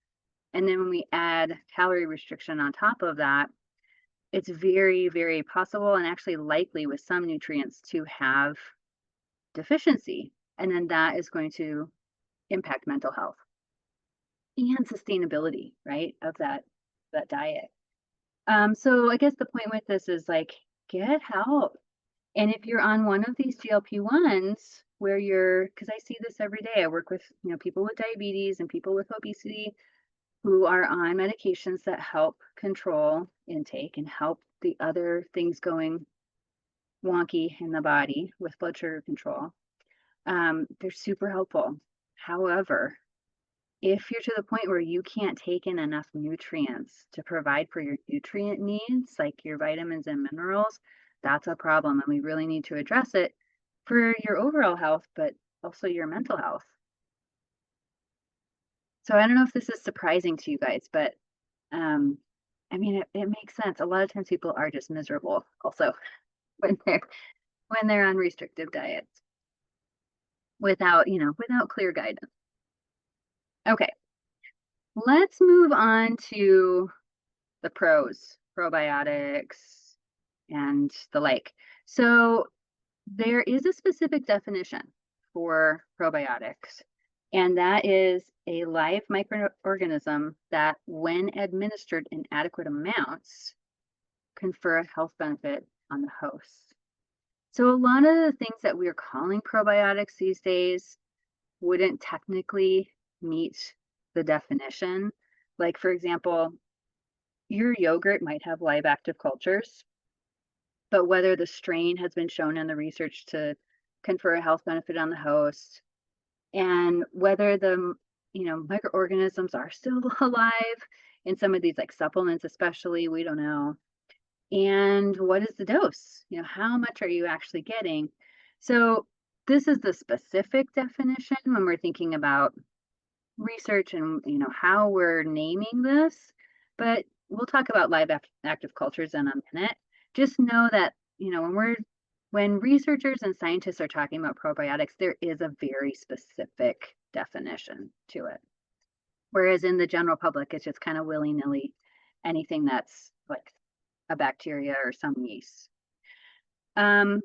And then when we add calorie restriction on top of that, it's very, very possible and actually likely with some nutrients to have deficiency. And then that is going to impact mental health. and sustainability, right, of that diet. So I guess the point with this is like get help. And if you're on one of these GLP-1s where because I see this every day, I work with, people with diabetes and people with obesity who are on medications that help control intake and help the other things going wonky in the body with blood sugar control. They're super helpful. However, if you're to the point where you can't take in enough nutrients to provide for your nutrient needs, like your vitamins and minerals, that's a problem. And we really need to address it for your overall health, but also your mental health. So I don't know if this is surprising to you guys, but um, I mean, it makes sense. A lot of times people are just miserable also when they're on restrictive diets without clear guidance. Okay, let's move on to the pros, probiotics, and the like. So there is a specific definition for probiotics, and that is a live microorganism that, when administered in adequate amounts, confer a health benefit on the host. So a lot of the things that we're calling probiotics these days wouldn't technically meet the definition. Like, for example, your yogurt might have live active cultures, but whether the strain has been shown in the research to confer a health benefit on the host and whether the microorganisms are still alive in some of these like supplements especially, we don't know. And what is the dose? How much are you actually getting? So this is the specific definition when we're thinking about research and how we're naming this, but we'll talk about live active cultures in a minute. Just know that when researchers and scientists are talking about probiotics, there is a very specific definition to it, whereas in the general public it's just kind of willy-nilly anything that's like a bacteria or some yeast. And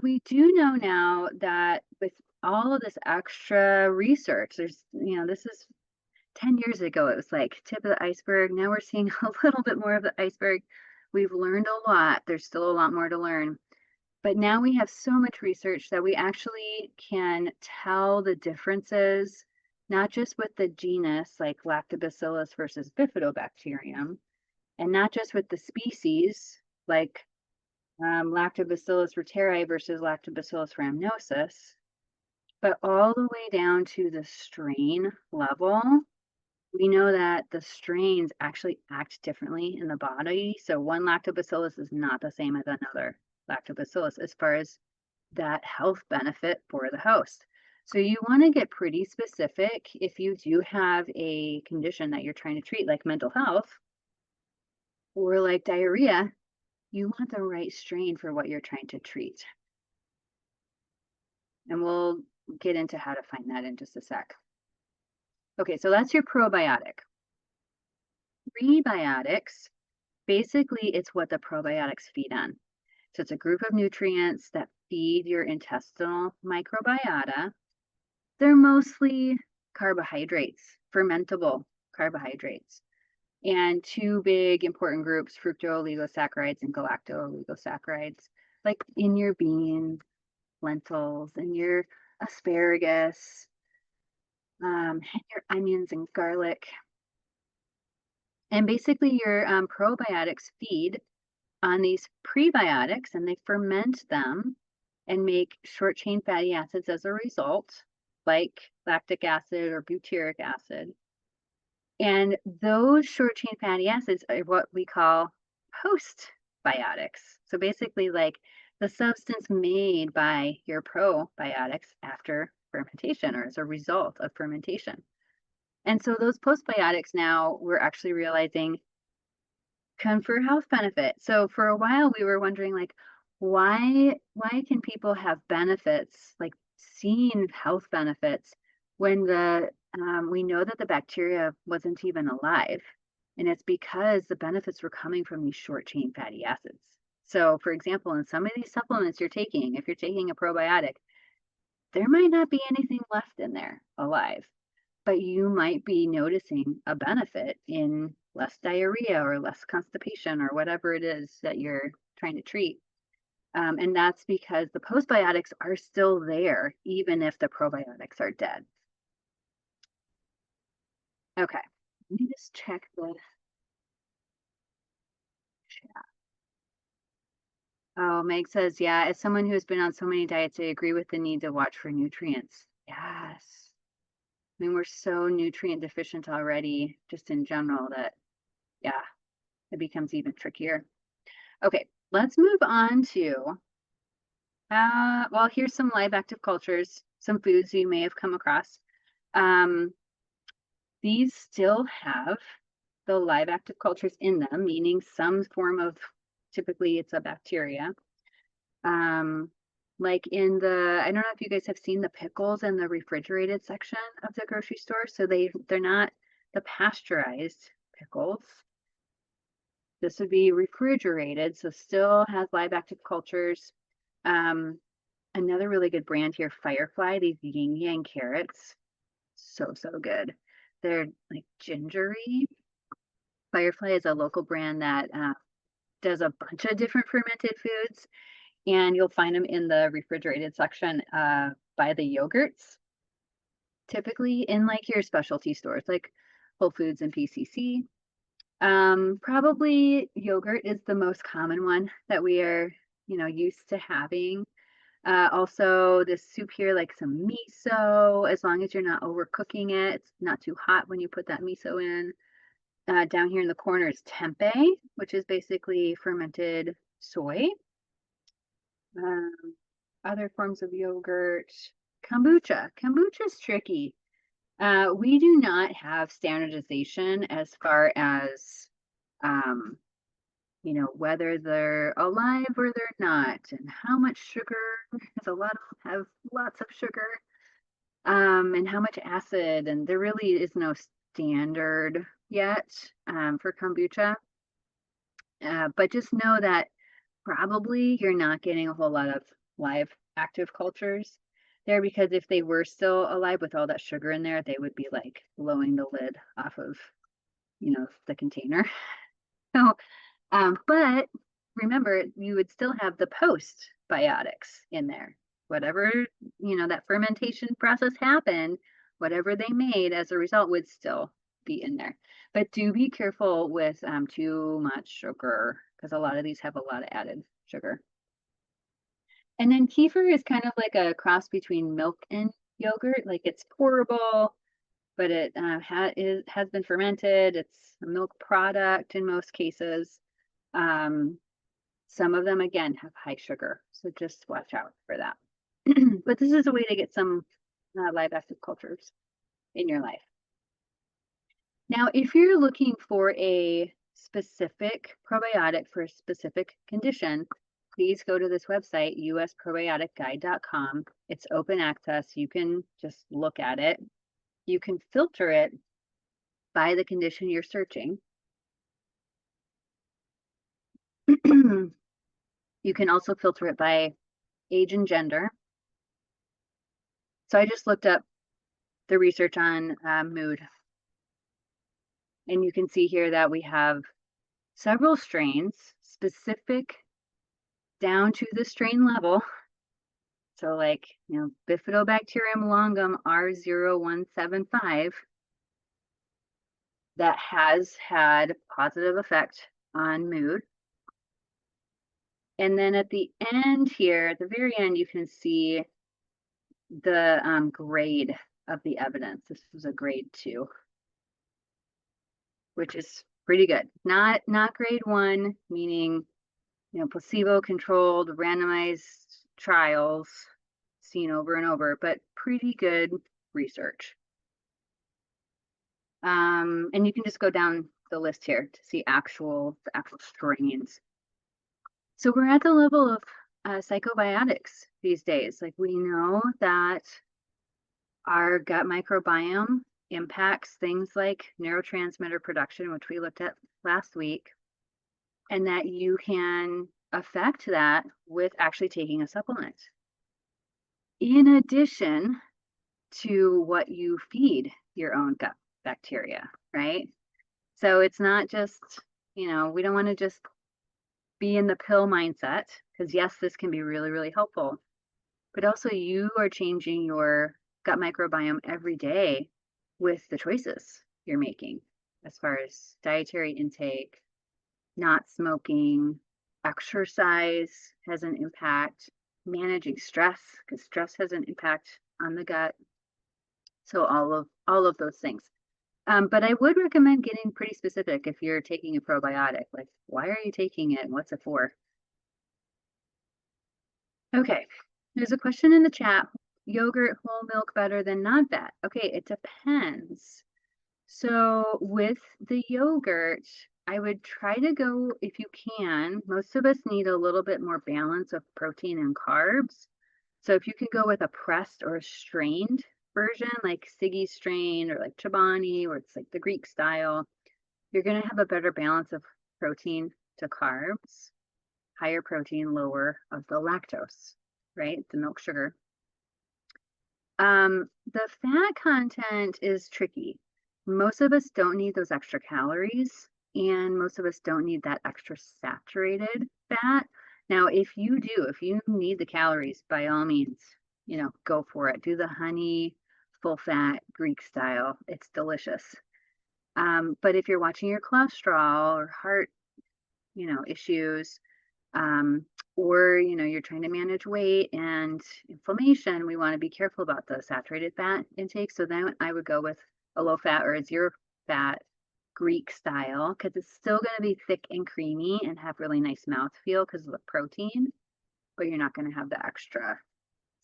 we do know now that with all of this extra research, this is 10 years ago, it was like tip of the iceberg. Now we're seeing a little bit more of the iceberg. We've learned a lot. There's still a lot more to learn. But now we have so much research that we actually can tell the differences, not just with the genus, like Lactobacillus versus Bifidobacterium, and not just with the species, like Lactobacillus reuteri versus Lactobacillus rhamnosus, but all the way down to the strain level. We know that the strains actually act differently in the body. So one lactobacillus is not the same as another lactobacillus as far as that health benefit for the host. So you want to get pretty specific if you do have a condition that you're trying to treat, like mental health or like diarrhea. You want the right strain for what you're trying to treat. And we'll get into how to find that in just a sec. Okay, so that's your probiotic. Prebiotics, basically it's what the probiotics feed on. So it's a group of nutrients that feed your intestinal microbiota. They're mostly carbohydrates, fermentable carbohydrates. And two big important groups, fructooligosaccharides and galactooligosaccharides, like in your beans, lentils, and your asparagus, and your onions and garlic. And basically your probiotics feed on these prebiotics and they ferment them and make short chain fatty acids as a result, like lactic acid or butyric acid. And those short chain fatty acids are what we call postbiotics. So basically like the substance made by your probiotics after fermentation or as a result of fermentation. And so those postbiotics now we're actually realizing confer health benefit. So for a while we were wondering like why can people have benefits, like seeing health benefits when we know that the bacteria wasn't even alive, and it's because the benefits were coming from these short chain fatty acids. So for example, in some of these supplements you're taking, if you're taking a probiotic, there might not be anything left in there alive. but you might be noticing a benefit in less diarrhea or less constipation or whatever it is that you're trying to treat. And that's because the postbiotics are still there, even if the probiotics are dead. Okay, let me just check the chat. Oh, Meg says, yeah, as someone who has been on so many diets, I agree with the need to watch for nutrients. Yes. I mean, we're so nutrient deficient already, just in general, that, yeah, it becomes even trickier. Okay, let's move on to, well, here's some live active cultures, some foods you may have come across. These still have the live active cultures in them, meaning some form of, typically it's a bacteria. Like in the, I don't know if you guys have seen the pickles in the refrigerated section of the grocery store. So they're not the pasteurized pickles. This would be refrigerated, so still has live active cultures. Another really good brand here, Firefly, these yin yang carrots. So good. They're like gingery. Firefly is a local brand that does a bunch of different fermented foods, and you'll find them in the refrigerated section by the yogurts, typically in like your specialty stores like Whole Foods and PCC. Probably yogurt is the most common one that we are, used to having. Also, this soup here, like some miso, as long as you're not overcooking it, it's not too hot when you put that miso in. Down here in the corner is tempeh, which is basically fermented soy. Other forms of yogurt. Kombucha. Kombucha is tricky. We do not have standardization as far as, whether they're alive or they're not, and how much sugar, because a lot of them have lots of sugar, and how much acid, and there really is no standard yet for kombucha. But just know that probably you're not getting a whole lot of live active cultures there, because if they were still alive with all that sugar in there, they would be like blowing the lid off of, the container. So, but remember, you would still have the postbiotics in there. Whatever, that fermentation process happened, whatever they made as a result would still be in there. But do be careful with too much sugar, because a lot of these have a lot of added sugar. And then kefir is kind of like a cross between milk and yogurt. Like it's pourable, but it has been fermented. It's a milk product in most cases. Some of them, again, have high sugar, so just watch out for that. But this is a way to get some live active cultures in your life. Now, if you're looking for a specific probiotic for a specific condition, please go to this website, usprobioticguide.com. It's open access. You can just look at it. You can filter it by the condition you're searching. You can also filter it by age and gender. So I just looked up the research on mood. And you can see here that we have several strains specific down to the strain level. So like, Bifidobacterium longum R0175 that has had positive effect on mood. And then at the end here, at the very end, you can see the grade of the evidence. This was a grade 2, which is pretty good. Not grade 1, meaning, placebo-controlled randomized trials seen over and over, but pretty good research. And you can just go down the list here to see the actual strains. So we're at the level of psychobiotics these days. Like, we know that our gut microbiome impacts things like neurotransmitter production, which we looked at last week, and that you can affect that with actually taking a supplement. In addition to what you feed your own gut bacteria, right? So it's not just, we don't want to just be in the pill mindset, because yes, this can be really, really helpful, but also you are changing your gut microbiome every day with the choices you're making as far as dietary intake, not smoking, exercise has an impact, managing stress, because stress has an impact on the gut. So all of those things. But I would recommend getting pretty specific if you're taking a probiotic. Like, why are you taking it? What's it for? Okay, there's a question in the chat. Yogurt, whole milk better than non-fat? Okay, it depends. So with the yogurt, I would try to go, if you can, most of us need a little bit more balance of protein and carbs. So if you could go with a pressed or a strained version, like Siggy strain or like Chobani, or it's like the Greek style, you're going to have a better balance of protein to carbs, higher protein, lower of the lactose, right? The milk sugar. The fat content is tricky. Most of us don't need those extra calories, and most of us don't need that extra saturated fat. Now, if you need the calories, by all means, go for it. Do the honey, full fat, Greek style. It's delicious. But if you're watching your cholesterol or heart, issues, or you're trying to manage weight and inflammation, we want to be careful about the saturated fat intake. So then I would go with a low fat or a zero fat Greek style, because it's still going to be thick and creamy and have really nice mouthfeel because of the protein, but you're not going to have the extra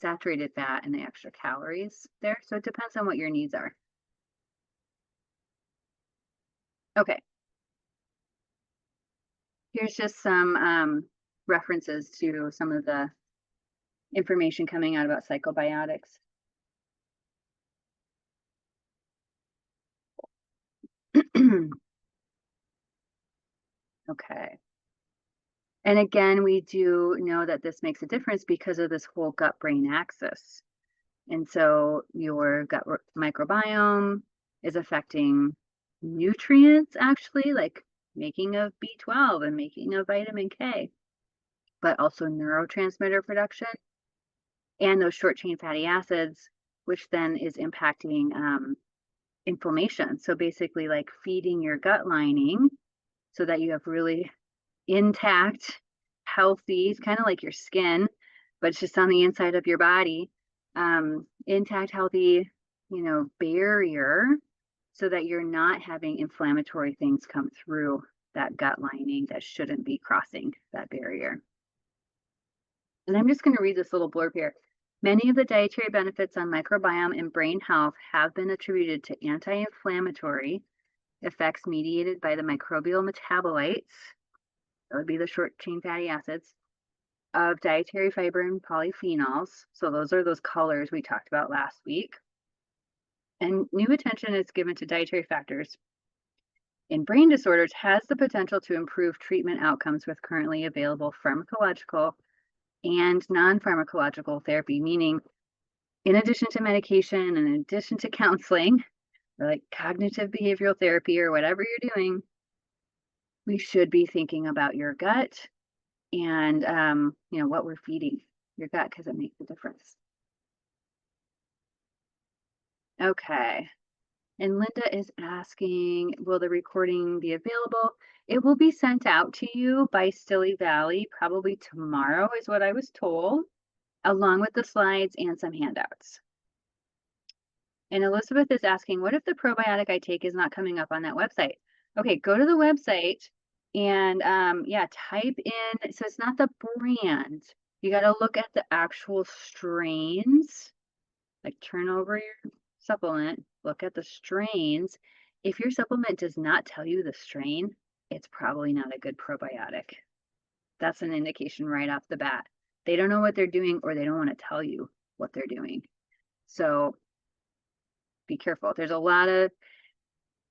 saturated fat and the extra calories there. So it depends on what your needs are. Okay. Here's just some references to some of the information coming out about psychobiotics. Okay. And again, we do know that this makes a difference because of this whole gut-brain axis. And so your gut microbiome is affecting nutrients, actually, like making of B12 and making of vitamin K, but also neurotransmitter production and those short chain fatty acids, which then is impacting inflammation. So basically, like feeding your gut lining so that you have really intact, healthy, it's kind of like your skin, but it's just on the inside of your body, intact, healthy, barrier, so that you're not having inflammatory things come through that gut lining that shouldn't be crossing that barrier. And I'm just going to read this little blurb here. Many of the dietary benefits on microbiome and brain health have been attributed to anti-inflammatory effects mediated by the microbial metabolites, that would be the short chain fatty acids, of dietary fiber and polyphenols. So those are those colors we talked about last week. And new attention is given to dietary factors in brain disorders has the potential to improve treatment outcomes with currently available pharmacological and non-pharmacological therapy, meaning in addition to medication and in addition to counseling, or like cognitive behavioral therapy or whatever you're doing, we should be thinking about your gut and what we're feeding your gut, because it makes a difference. Okay. And Linda is asking, will the recording be available? It will be sent out to you by Stilly Valley probably tomorrow, is what I was told, along with the slides and some handouts. And Elizabeth is asking, what if the probiotic I take is not coming up on that website? Okay, go to the website and type in, so it's not the brand. You got to look at the actual strains, like turn over your supplement, look at the strains. If your supplement does not tell you the strain, it's probably not a good probiotic. That's an indication right off the bat. They don't know what they're doing, or they don't want to tell you what they're doing. So be careful. There's a lot of,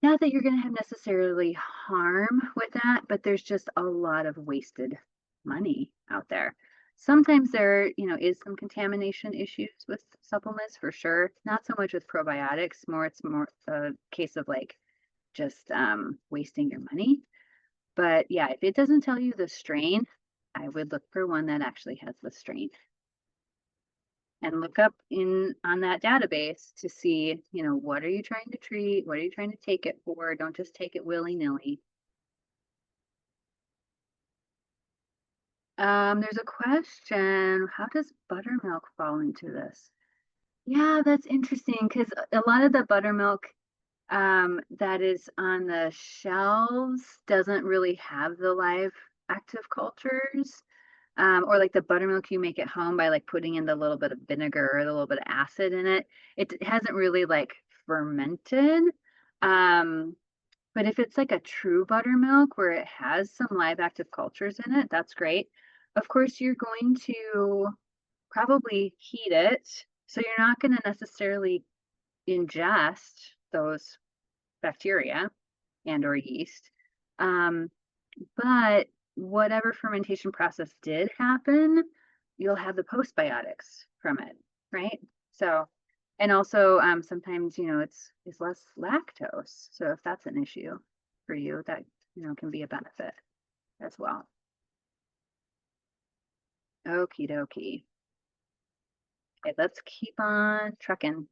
not that you're going to have necessarily harm with that, but there's just a lot of wasted money out there. Sometimes there, is some contamination issues with supplements for sure. Not so much with probiotics, it's more a case of like just wasting your money. But yeah, if it doesn't tell you the strain, I would look for one that actually has the strain and look up in on that database to see, what are you trying to treat? What are you trying to take it for? Don't just take it willy-nilly. There's a question, how does buttermilk fall into this? Yeah, that's interesting because a lot of the buttermilk that is on the shelves doesn't really have the live active cultures. Or like the buttermilk you make at home by like putting in the little bit of vinegar or the little bit of acid in it. It hasn't really like fermented. Um, but if it's like a true buttermilk where it has some live active cultures in it, that's great. Of course, you're going to probably heat it. So you're not going to necessarily ingest those bacteria and or yeast. Um, but whatever fermentation process did happen, you'll have the postbiotics from it, right? So, and also sometimes, it's less lactose. So if that's an issue for you, that, can be a benefit as well. Okie dokie. Okay, let's keep on trucking.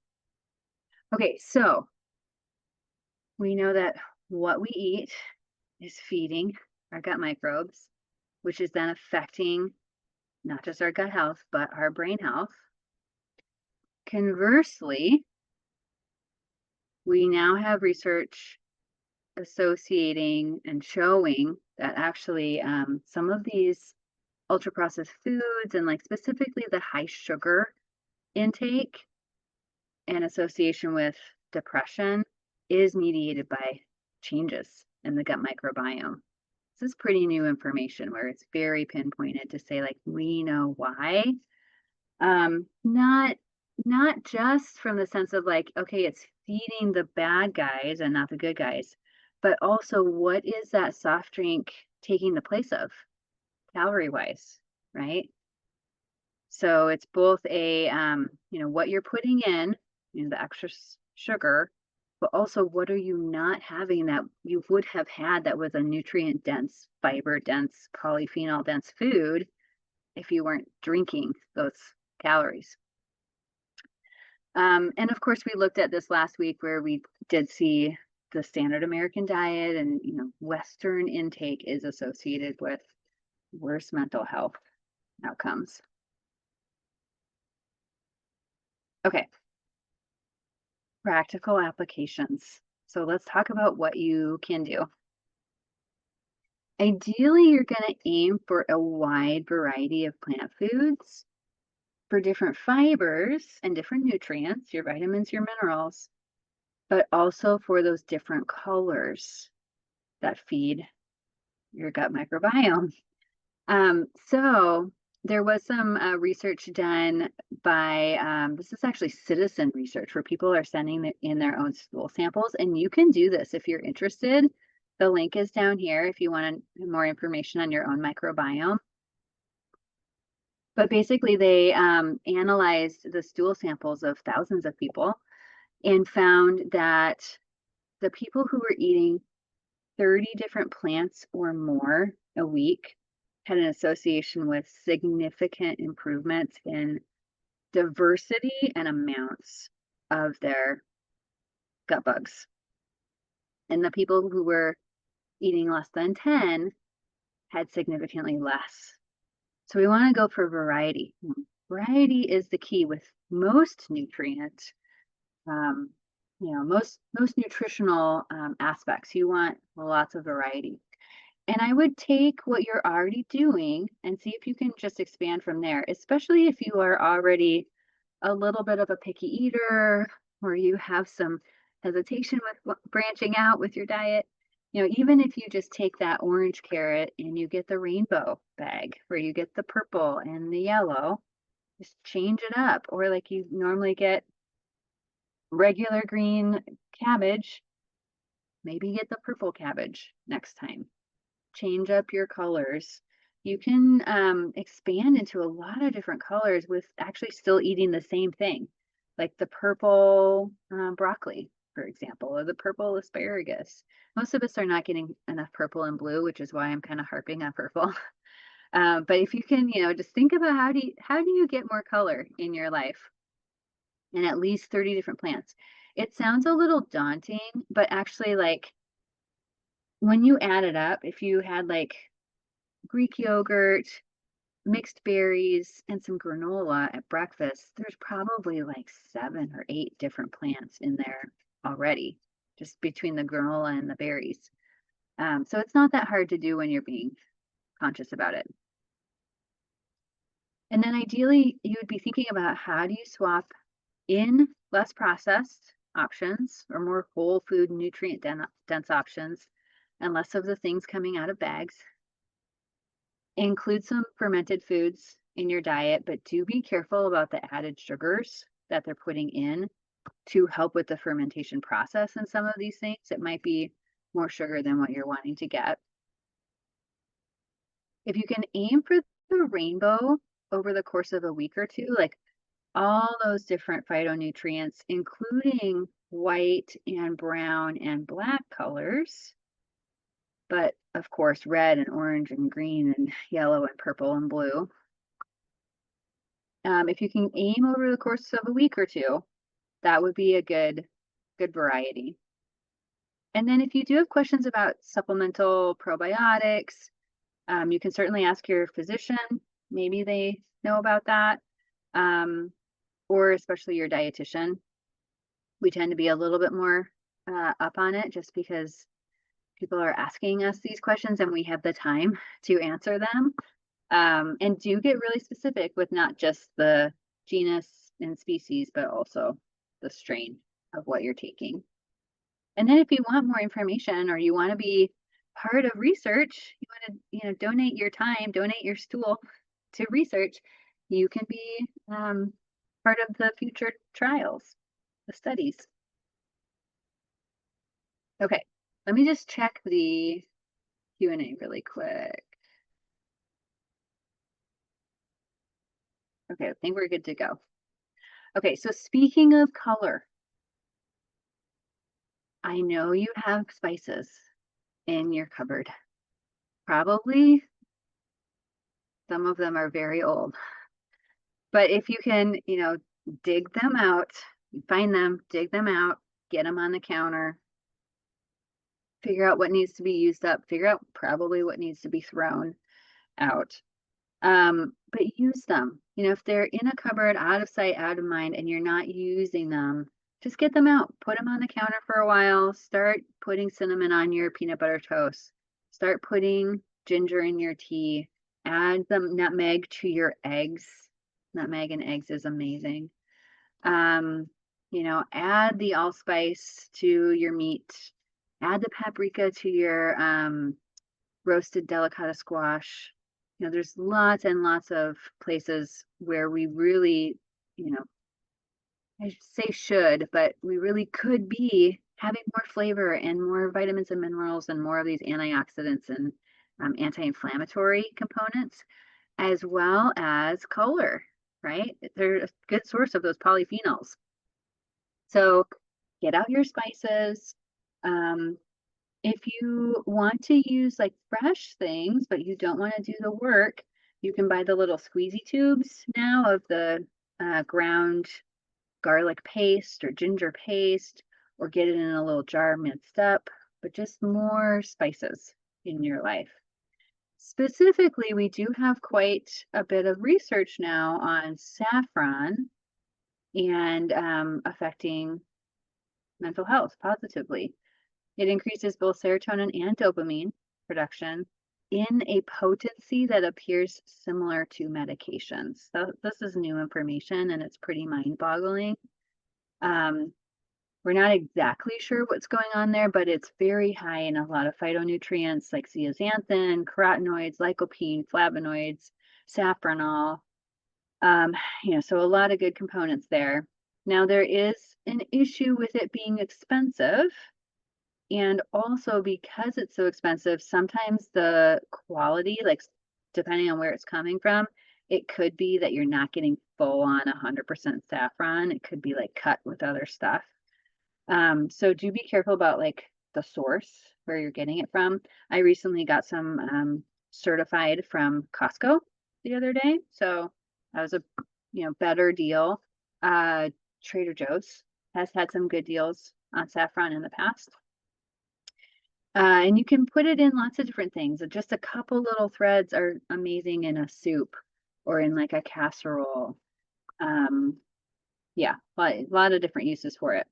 Okay, so we know that what we eat is feeding our gut microbes, which is then affecting not just our gut health, but our brain health. Conversely, we now have research associating and showing that actually some of these ultra processed foods and like specifically the high sugar intake and association with depression is mediated by changes in the gut microbiome. This is pretty new information where it's very pinpointed to say like we know why. Not just from the sense of like, okay, it's feeding the bad guys and not the good guys, but also what is that soft drink taking the place of calorie wise, right? So it's both a what you're putting in, the extra sugar, but also what are you not having that you would have had that was a nutrient dense, fiber dense, polyphenol dense food if you weren't drinking those calories. And of course, we looked at this last week where we did see the standard American diet and, Western intake is associated with worse mental health outcomes. Okay, practical applications. So let's talk about what you can do. Ideally, you're going to aim for a wide variety of plant foods for different fibers and different nutrients, your vitamins, your minerals, but also for those different colors that feed your gut microbiome. So there was some research done by, this is actually citizen research where people are sending in their own stool samples, and you can do this if you're interested. The link is down here if you want more information on your own microbiome. But basically, they analyzed the stool samples of thousands of people and found that the people who were eating 30 different plants or more a week had an association with significant improvements in diversity and amounts of their gut bugs. And the people who were eating less than 10 had significantly less. So we want to go for variety. Variety is the key with most nutrient, most nutritional aspects. You want lots of variety. And I would take what you're already doing and see if you can just expand from there, especially if you are already a little bit of a picky eater or you have some hesitation with branching out with your diet. Even if you just take that orange carrot and you get the rainbow bag where you get the purple and the yellow, just change it up. Or like you normally get regular green cabbage, maybe get the purple cabbage next time. Change up your colors. you can expand into a lot of different colors with actually still eating the same thing, like the purple broccoli, for example, or the purple asparagus. Most of us are not getting enough purple and blue, which is why I'm kind of harping on purple. But if you can, just think about how do you get more color in your life and at least 30 different plants. It sounds a little daunting, but actually, like, when you add it up, if you had like Greek yogurt, mixed berries, and some granola at breakfast, there's probably like 7 or 8 different plants in there already, just between the granola and the berries. So it's not that hard to do when you're being conscious about it. And then ideally, you would be thinking about how do you swap in less processed options or more whole food, nutrient dense options, and less of the things coming out of bags. Include some fermented foods in your diet, but do be careful about the added sugars that they're putting in to help with the fermentation process in some of these things. It might be more sugar than what you're wanting to get. If you can aim for the rainbow over the course of a week or two, like all those different phytonutrients, including white and brown and black colors, but of course, red and orange and green and yellow and purple and blue. If you can aim over the course of a week or two, that would be a good variety. And then if you do have questions about supplemental probiotics, you can certainly ask your physician. Maybe they know about that, or especially your dietitian. We tend to be a little bit more up on it just because people are asking us these questions and we have the time to answer them. And do get really specific with not just the genus and species, but also the strain of what you're taking. And then if you want more information or you want to be part of research, you want to, donate your time, donate your stool to research, you can be part of the future trials, the studies. Okay, let me just check the Q&A really quick. Okay, I think we're good to go. Okay, so speaking of color, I know you have spices in your cupboard. Probably some of them are very old. But if you can, dig them out, find them, dig them out, get them on the counter, figure out what needs to be used up, figure out probably what needs to be thrown out. But use them. If they're in a cupboard, out of sight, out of mind, and you're not using them, just get them out, put them on the counter for a while, start putting cinnamon on your peanut butter toast, start putting ginger in your tea, add some nutmeg to your eggs. Nutmeg and eggs is amazing. Add the allspice to your meat, add the paprika to your roasted delicata squash. There's lots and lots of places where we really, I say should, but we really could be having more flavor and more vitamins and minerals and more of these antioxidants and anti-inflammatory components, as well as color, right? They're a good source of those polyphenols. So get out your spices. If you want to use like fresh things, but you don't want to do the work, you can buy the little squeezy tubes now of the ground garlic paste or ginger paste, or get it in a little jar minced up, but just more spices in your life. Specifically, we do have quite a bit of research now on saffron and affecting mental health positively. It increases both serotonin and dopamine production in a potency that appears similar to medications. So this is new information and it's pretty mind-boggling. We're not exactly sure what's going on there, but it's very high in a lot of phytonutrients like zeaxanthin, carotenoids, lycopene, flavonoids, safranol. So a lot of good components there. Now there is an issue with it being expensive. And also because it's so expensive, sometimes the quality, like depending on where it's coming from, it could be that you're not getting full on 100% saffron. It could be like cut with other stuff. So do be careful about like the source where you're getting it from. I recently got some certified from Costco the other day, so that was a better deal. Trader Joe's has had some good deals on saffron in the past. And you can put it in lots of different things. Just a couple little threads are amazing in a soup or in like a casserole. Yeah, a lot of different uses for it.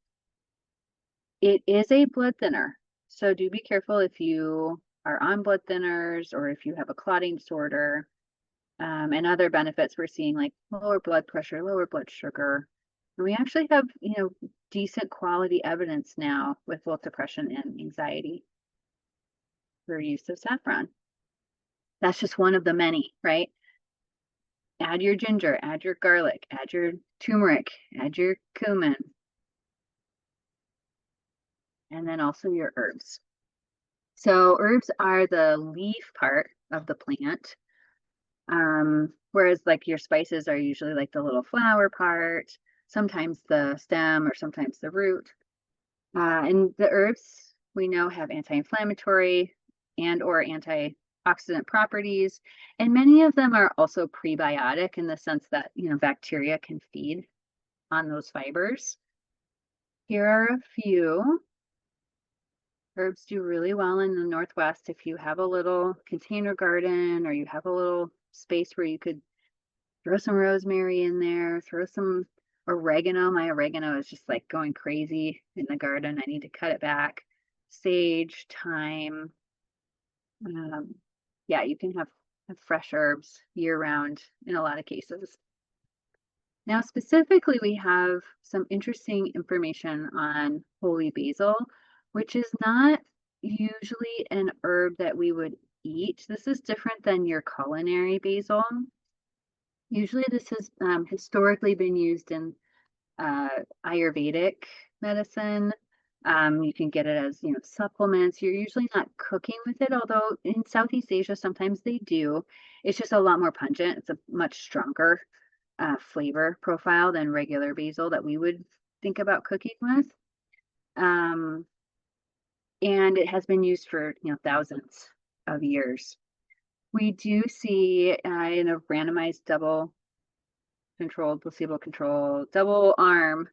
It is a blood thinner, so do be careful if you are on blood thinners or if you have a clotting disorder, and other benefits we're seeing like lower blood pressure, lower blood sugar. And we actually have, decent quality evidence now with both depression and anxiety for use of saffron. That's just one of the many, right? Add your ginger, add your garlic, add your turmeric, add your cumin, and then also your herbs. So herbs are the leaf part of the plant, whereas like your spices are usually like the little flower part, sometimes the stem or sometimes the root. And the herbs we know have anti-inflammatory and or antioxidant properties, and many of them are also prebiotic in the sense that bacteria can feed on those fibers. Here are a few. Herbs do really well in the Northwest if you have a little container garden or you have a little space where you could throw some rosemary in there, throw some oregano. My oregano is just like going crazy in the garden. I need to cut it back. Sage, thyme. Yeah, you can have fresh herbs year round in a lot of cases. Now, specifically, we have some interesting information on holy basil, which is not usually an herb that we would eat. This is different than your culinary basil. Usually this has historically been used in Ayurvedic medicine. You can get it as, supplements. You're usually not cooking with it, although in Southeast Asia, sometimes they do. It's just a lot more pungent. It's a much stronger flavor profile than regular basil that we would think about cooking with. And it has been used for, thousands of years. We do see in a randomized double-controlled, placebo-controlled, double-arm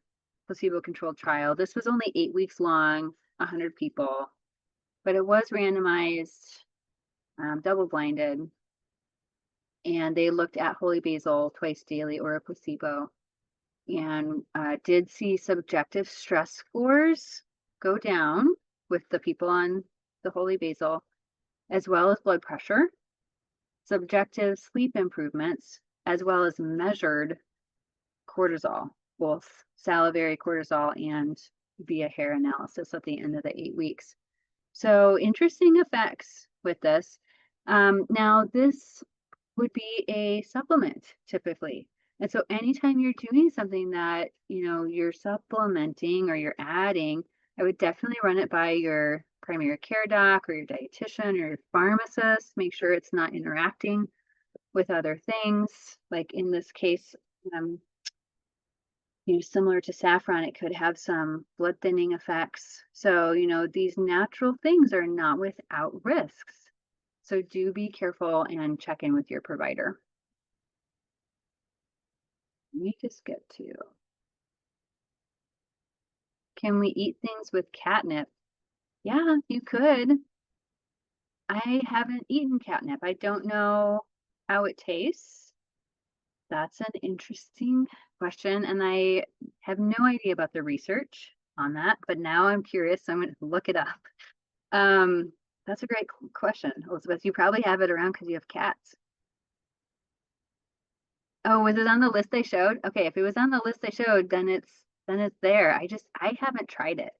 placebo-controlled trial. This was only 8 weeks long, 100 people, but it was randomized, double-blinded, and they looked at holy basil twice daily or a placebo, and did see subjective stress scores go down with the people on the holy basil, as well as blood pressure, subjective sleep improvements, as well as measured cortisol, both salivary cortisol and via hair analysis at the end of the 8 weeks. So interesting effects with this. Now this would be a supplement typically. And so anytime you're doing something that, you're supplementing or you're adding, I would definitely run it by your primary care doc or your dietitian or your pharmacist. Make sure it's not interacting with other things. Like in this case, similar to saffron, it could have some blood thinning effects. So, these natural things are not without risks. So do be careful and check in with your provider. Let me just get to, can we eat things with catnip? Yeah, you could. I haven't eaten catnip. I don't know how it tastes. That's an interesting question, and I have no idea about the research on that, but now I'm curious, so I'm going to look it up. That's a great question, Elizabeth. You probably have it around because you have cats. Oh, was it on the list they showed? Okay, if it was on the list they showed, then it's there. I haven't tried it.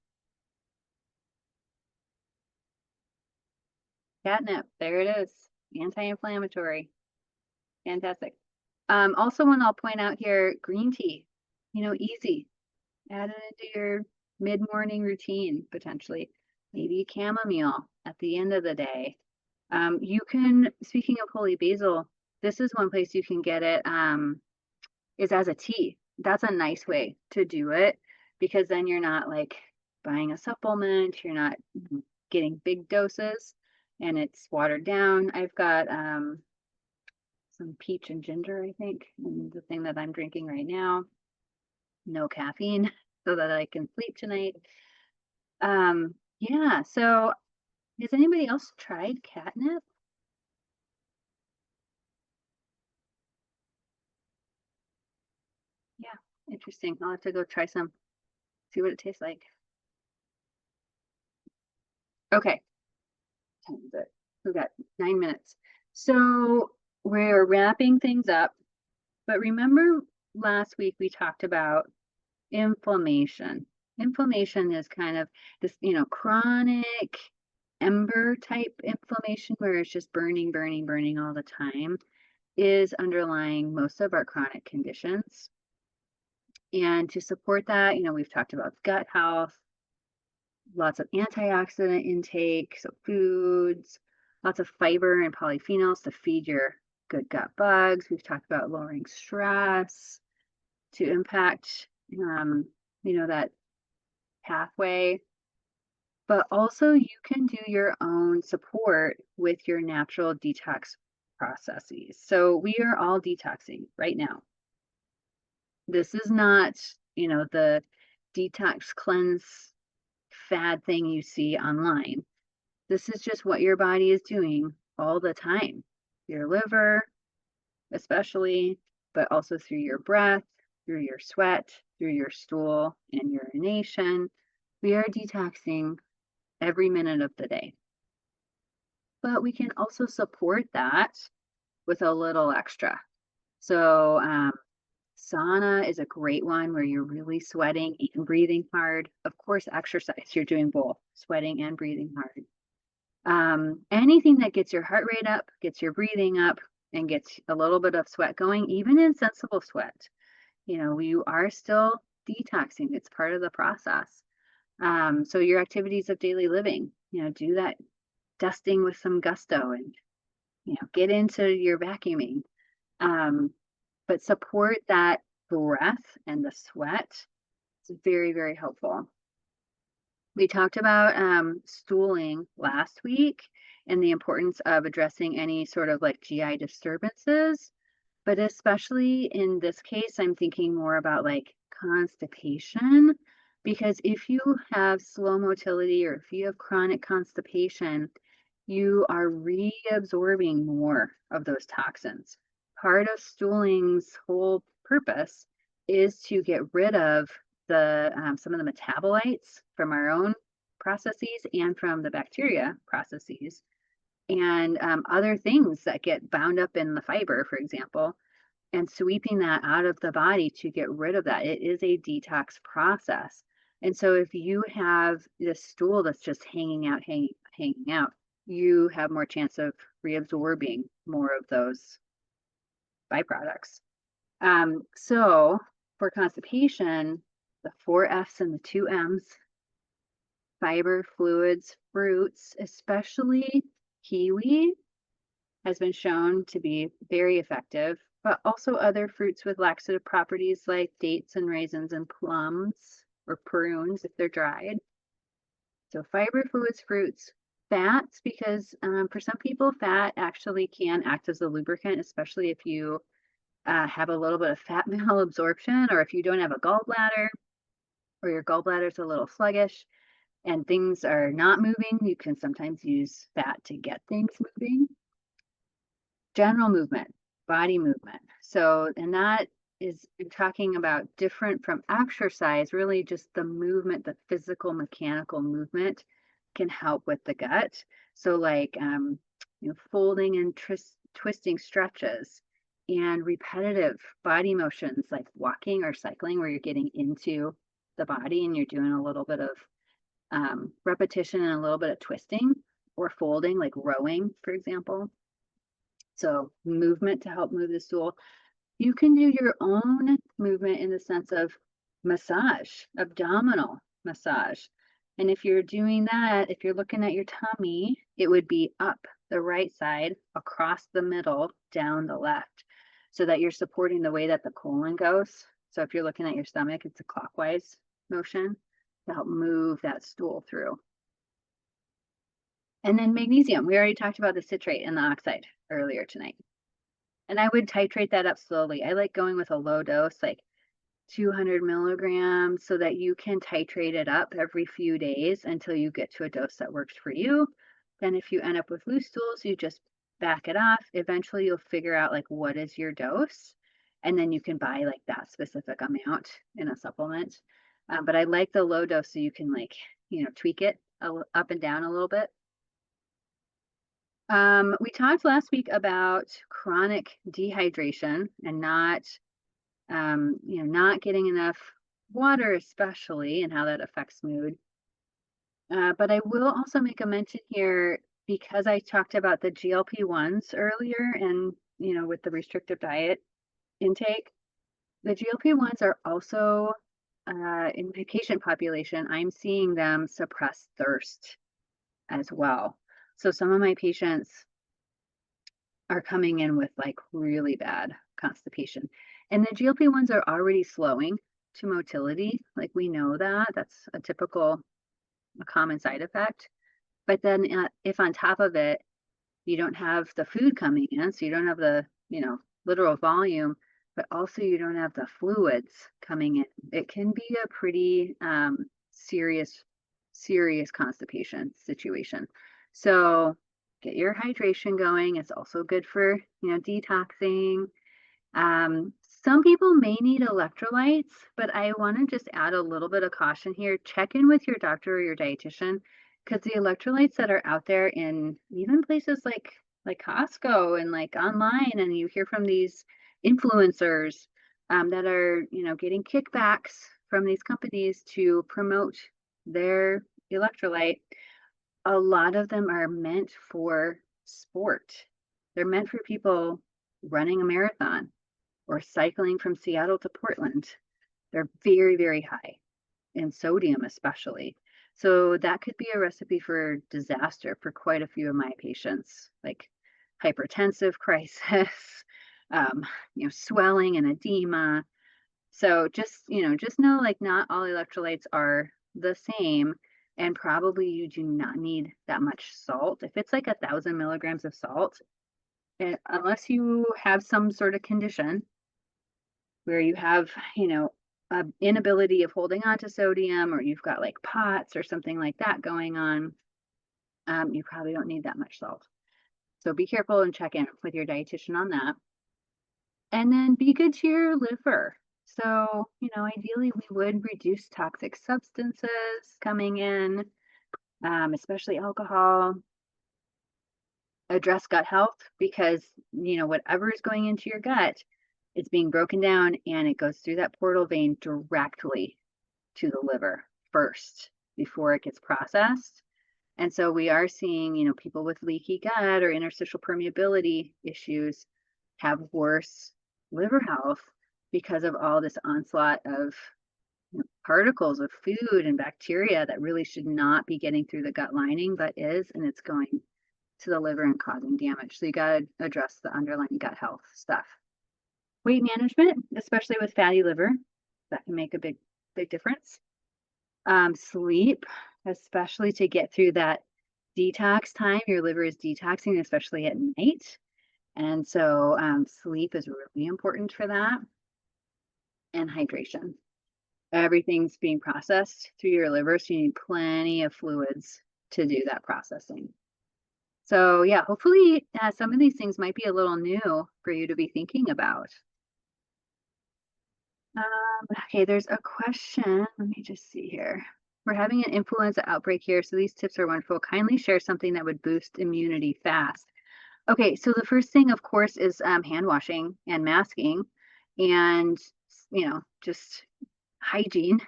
Catnip, there it is. Anti-inflammatory. Fantastic. Also one I'll point out here, green tea. Easy. Add it into your mid-morning routine, potentially. Maybe chamomile at the end of the day. You can, speaking of holy basil, this is one place you can get it, is as a tea. That's a nice way to do it because then you're not like buying a supplement, you're not getting big doses and it's watered down. I've got some peach and ginger, I think, and the thing that I'm drinking right now. No caffeine so that I can sleep tonight. Yeah, so has anybody else tried catnip? Yeah, interesting. I'll have to go try some, see what it tastes like. Okay, time is it? We've got 9 minutes. So we're wrapping things up, but remember last week we talked about inflammation. Inflammation is kind of this, chronic ember type inflammation where it's just burning, burning, burning all the time is underlying most of our chronic conditions. And to support that, we've talked about gut health, lots of antioxidant intake, so foods, lots of fiber and polyphenols to feed your good gut bugs. We've talked about lowering stress to impact, that pathway. But also you can do your own support with your natural detox processes. So we are all detoxing right now. This is not, the detox cleanse fad thing you see online. This is just what your body is doing all the time. Your liver, especially, but also through your breath, through your sweat, through your stool and urination. We are detoxing every minute of the day. But we can also support that with a little extra. So, sauna is a great one where you're really sweating and breathing hard. Of course, exercise, you're doing both sweating and breathing hard. Anything that gets your heart rate up, gets your breathing up, and gets a little bit of sweat going, even insensible sweat. You are still detoxing. It's part of the process. So your activities of daily living, do that dusting with some gusto and, get into your vacuuming. But support that breath and the sweat. It's very, very helpful. We talked about stooling last week and the importance of addressing any sort of like GI disturbances. But especially in this case, I'm thinking more about like constipation, because if you have slow motility or if you have chronic constipation, you are reabsorbing more of those toxins. Part of stooling's whole purpose is to get rid of the some of the metabolites from our own processes and from the bacteria processes and other things that get bound up in the fiber, for example, and sweeping that out of the body to get rid of that. It is a detox process. And so if you have this stool that's just hanging out, you have more chance of reabsorbing more of those byproducts. So for constipation, the 4 F's and the 2 M's, fiber, fluids, fruits, especially kiwi, has been shown to be very effective, but also other fruits with laxative properties like dates and raisins and plums or prunes if they're dried. So fiber, fluids, fruits, fats, because for some people, fat actually can act as a lubricant, especially if you have a little bit of fat malabsorption or if you don't have a gallbladder or your gallbladder is a little sluggish and things are not moving, you can sometimes use fat to get things moving. General movement, body movement. So, and that is talking about different from exercise, really just the movement, the physical mechanical movement can help with the gut. So like, folding and twisting stretches and repetitive body motions like walking or cycling where you're getting into the body and you're doing a little bit of repetition and a little bit of twisting or folding, like rowing, for example. So movement to help move the stool. You can do your own movement in the sense of massage, abdominal massage. And if you're doing that, if you're looking at your tummy, it would be up the right side, across the middle, down the left, so that you're supporting the way that the colon goes. So if you're looking at your stomach, it's a clockwise motion to help move that stool through. And then magnesium. We already talked about the citrate and the oxide earlier tonight. And I would titrate that up slowly. I like going with a low dose, like 200 milligrams, so that you can titrate it up every few days until you get to a dose that works for you. Then if you end up with loose stools, you just back it off. Eventually you'll figure out like what is your dose, and then you can buy like that specific amount in a supplement. But I like the low dose so you can like, tweak it up and down a little bit. We talked last week about chronic dehydration and not getting enough water, especially, and how that affects mood. But I will also make a mention here because I talked about the GLP-1s earlier and, with the restrictive diet intake. The GLP-1s are also, in my patient population, I'm seeing them suppress thirst as well. So some of my patients are coming in with like really bad constipation. And the GLP-1s are already slowing to motility. Like we know that. That's a common side effect. But then if on top of it, you don't have the food coming in, so you don't have the, literal volume, but also you don't have the fluids coming in, it can be a pretty serious constipation situation. So get your hydration going. It's also good for, detoxing. Some people may need electrolytes, but I want to just add a little bit of caution here. Check in with your doctor or your dietitian, because the electrolytes that are out there in even places like Costco and like online, and you hear from these influencers that are, getting kickbacks from these companies to promote their electrolyte. A lot of them are meant for sport. They're meant for people running a marathon or cycling from Seattle to Portland. They're very, very high in sodium, especially. So that could be a recipe for disaster for quite a few of my patients, like hypertensive crisis, swelling and edema. So just know like not all electrolytes are the same, and probably you do not need that much salt. If it's like 1,000 milligrams of salt, unless you have some sort of condition where you have, an inability of holding on to sodium, or you've got like POTS or something like that going on, you probably don't need that much salt. So be careful and check in with your dietitian on that. And then be good to your liver. So, ideally we would reduce toxic substances coming in, especially alcohol. Address gut health, because, whatever is going into your gut, it's being broken down and it goes through that portal vein directly to the liver first before it gets processed. And so we are seeing, people with leaky gut or interstitial permeability issues have worse liver health because of all this onslaught of particles of food and bacteria that really should not be getting through the gut lining, but is, and it's going to the liver and causing damage. So you got to address the underlying gut health stuff. Weight management, especially with fatty liver, that can make a big difference. Sleep, especially to get through that detox time. Your liver is detoxing, especially at night. And so sleep is really important for that. And hydration. Everything's being processed through your liver, so you need plenty of fluids to do that processing. So yeah, hopefully some of these things might be a little new for you to be thinking about. Okay, there's a question. Let me just see here. We're having an influenza outbreak here, so these tips are wonderful. Kindly share something that would boost immunity fast. Okay, so the first thing, of course, is hand washing and masking, and just hygiene.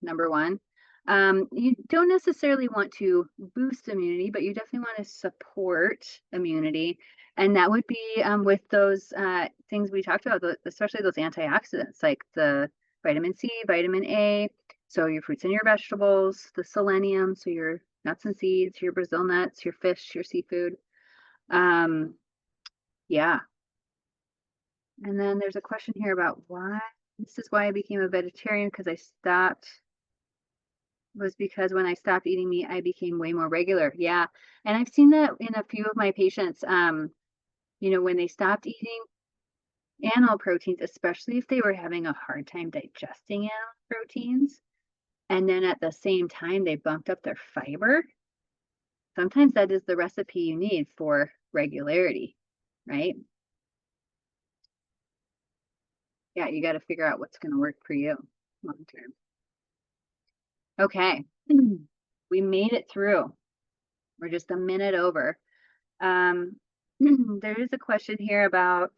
Number one. You don't necessarily want to boost immunity, but you definitely want to support immunity. And that would be with those things we talked about, especially those antioxidants like the vitamin C, vitamin A, so your fruits and your vegetables, the selenium, so your nuts and seeds, your Brazil nuts, your fish, your seafood. Yeah. And then there's a question here about why. This is why I became a vegetarian, because was because when I stopped eating meat, I became way more regular. Yeah. And I've seen that in a few of my patients, when they stopped eating animal proteins, especially if they were having a hard time digesting animal proteins, and then at the same time they bumped up their fiber. Sometimes that is the recipe you need for regularity, right? Yeah, you got to figure out what's going to work for you long term. Okay. We made it through. We're just a minute over. There is a question here about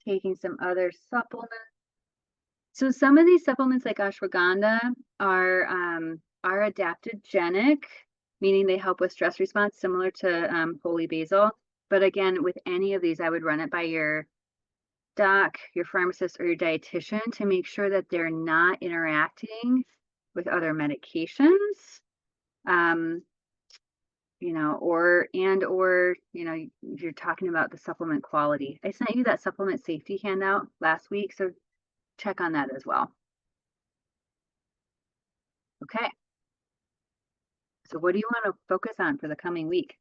taking some other supplements. So some of these supplements like ashwagandha are adaptogenic, meaning they help with stress response, similar to holy basil. But again, with any of these, I would run it by your doc, your pharmacist, or your dietitian to make sure that they're not interacting with other medications. Or you're talking about the supplement quality. I sent you that supplement safety handout last week, so check on that as well. Okay. So what do you want to focus on for the coming week?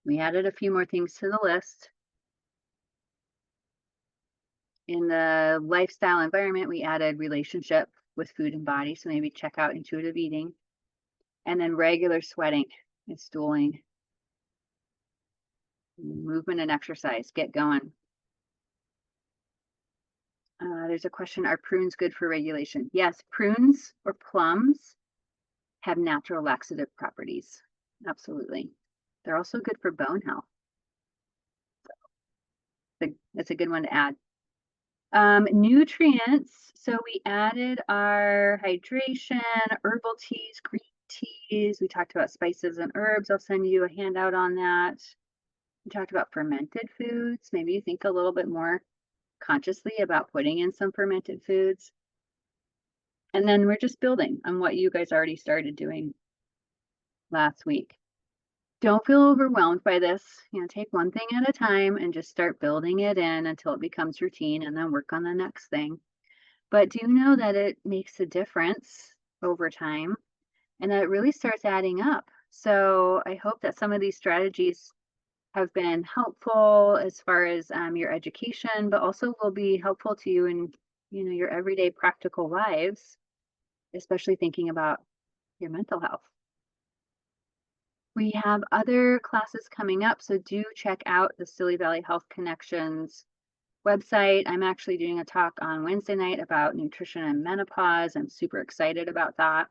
We added a few more things to the list. In the lifestyle environment, we added relationship with food and body, so maybe check out intuitive eating. And then regular sweating and stooling, movement and exercise, get going. There's a question, are prunes good for regulation? Yes, prunes or plums have natural laxative properties. Absolutely. They're also good for bone health. That's a good one to add. Nutrients. So we added our hydration, herbal teas, green teas. We talked about spices and herbs. I'll send you a handout on that. We talked about fermented foods. Maybe you think a little bit more consciously about putting in some fermented foods. And then we're just building on what you guys already started doing last week. Don't feel overwhelmed by this. Take one thing at a time and just start building it in until it becomes routine, and then work on the next thing. But do know that it makes a difference over time and that it really starts adding up. So I hope that some of these strategies have been helpful as far as your education, but also will be helpful to you in your everyday practical lives, especially thinking about your mental health. We have other classes coming up, so do check out the Stilly Valley Health Connections website. I'm actually doing a talk on Wednesday night about nutrition and menopause. I'm super excited about that.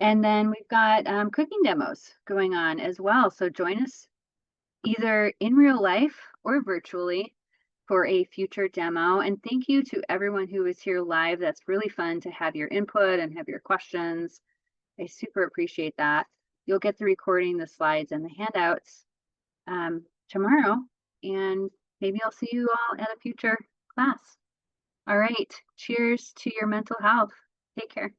And then we've got cooking demos going on as well. So join us either in real life or virtually for a future demo. And thank you to everyone who is here live. That's really fun to have your input and have your questions. I super appreciate that. You'll get the recording, the slides, and the handouts tomorrow. And maybe I'll see you all at a future class. All right. Cheers to your mental health. Take care.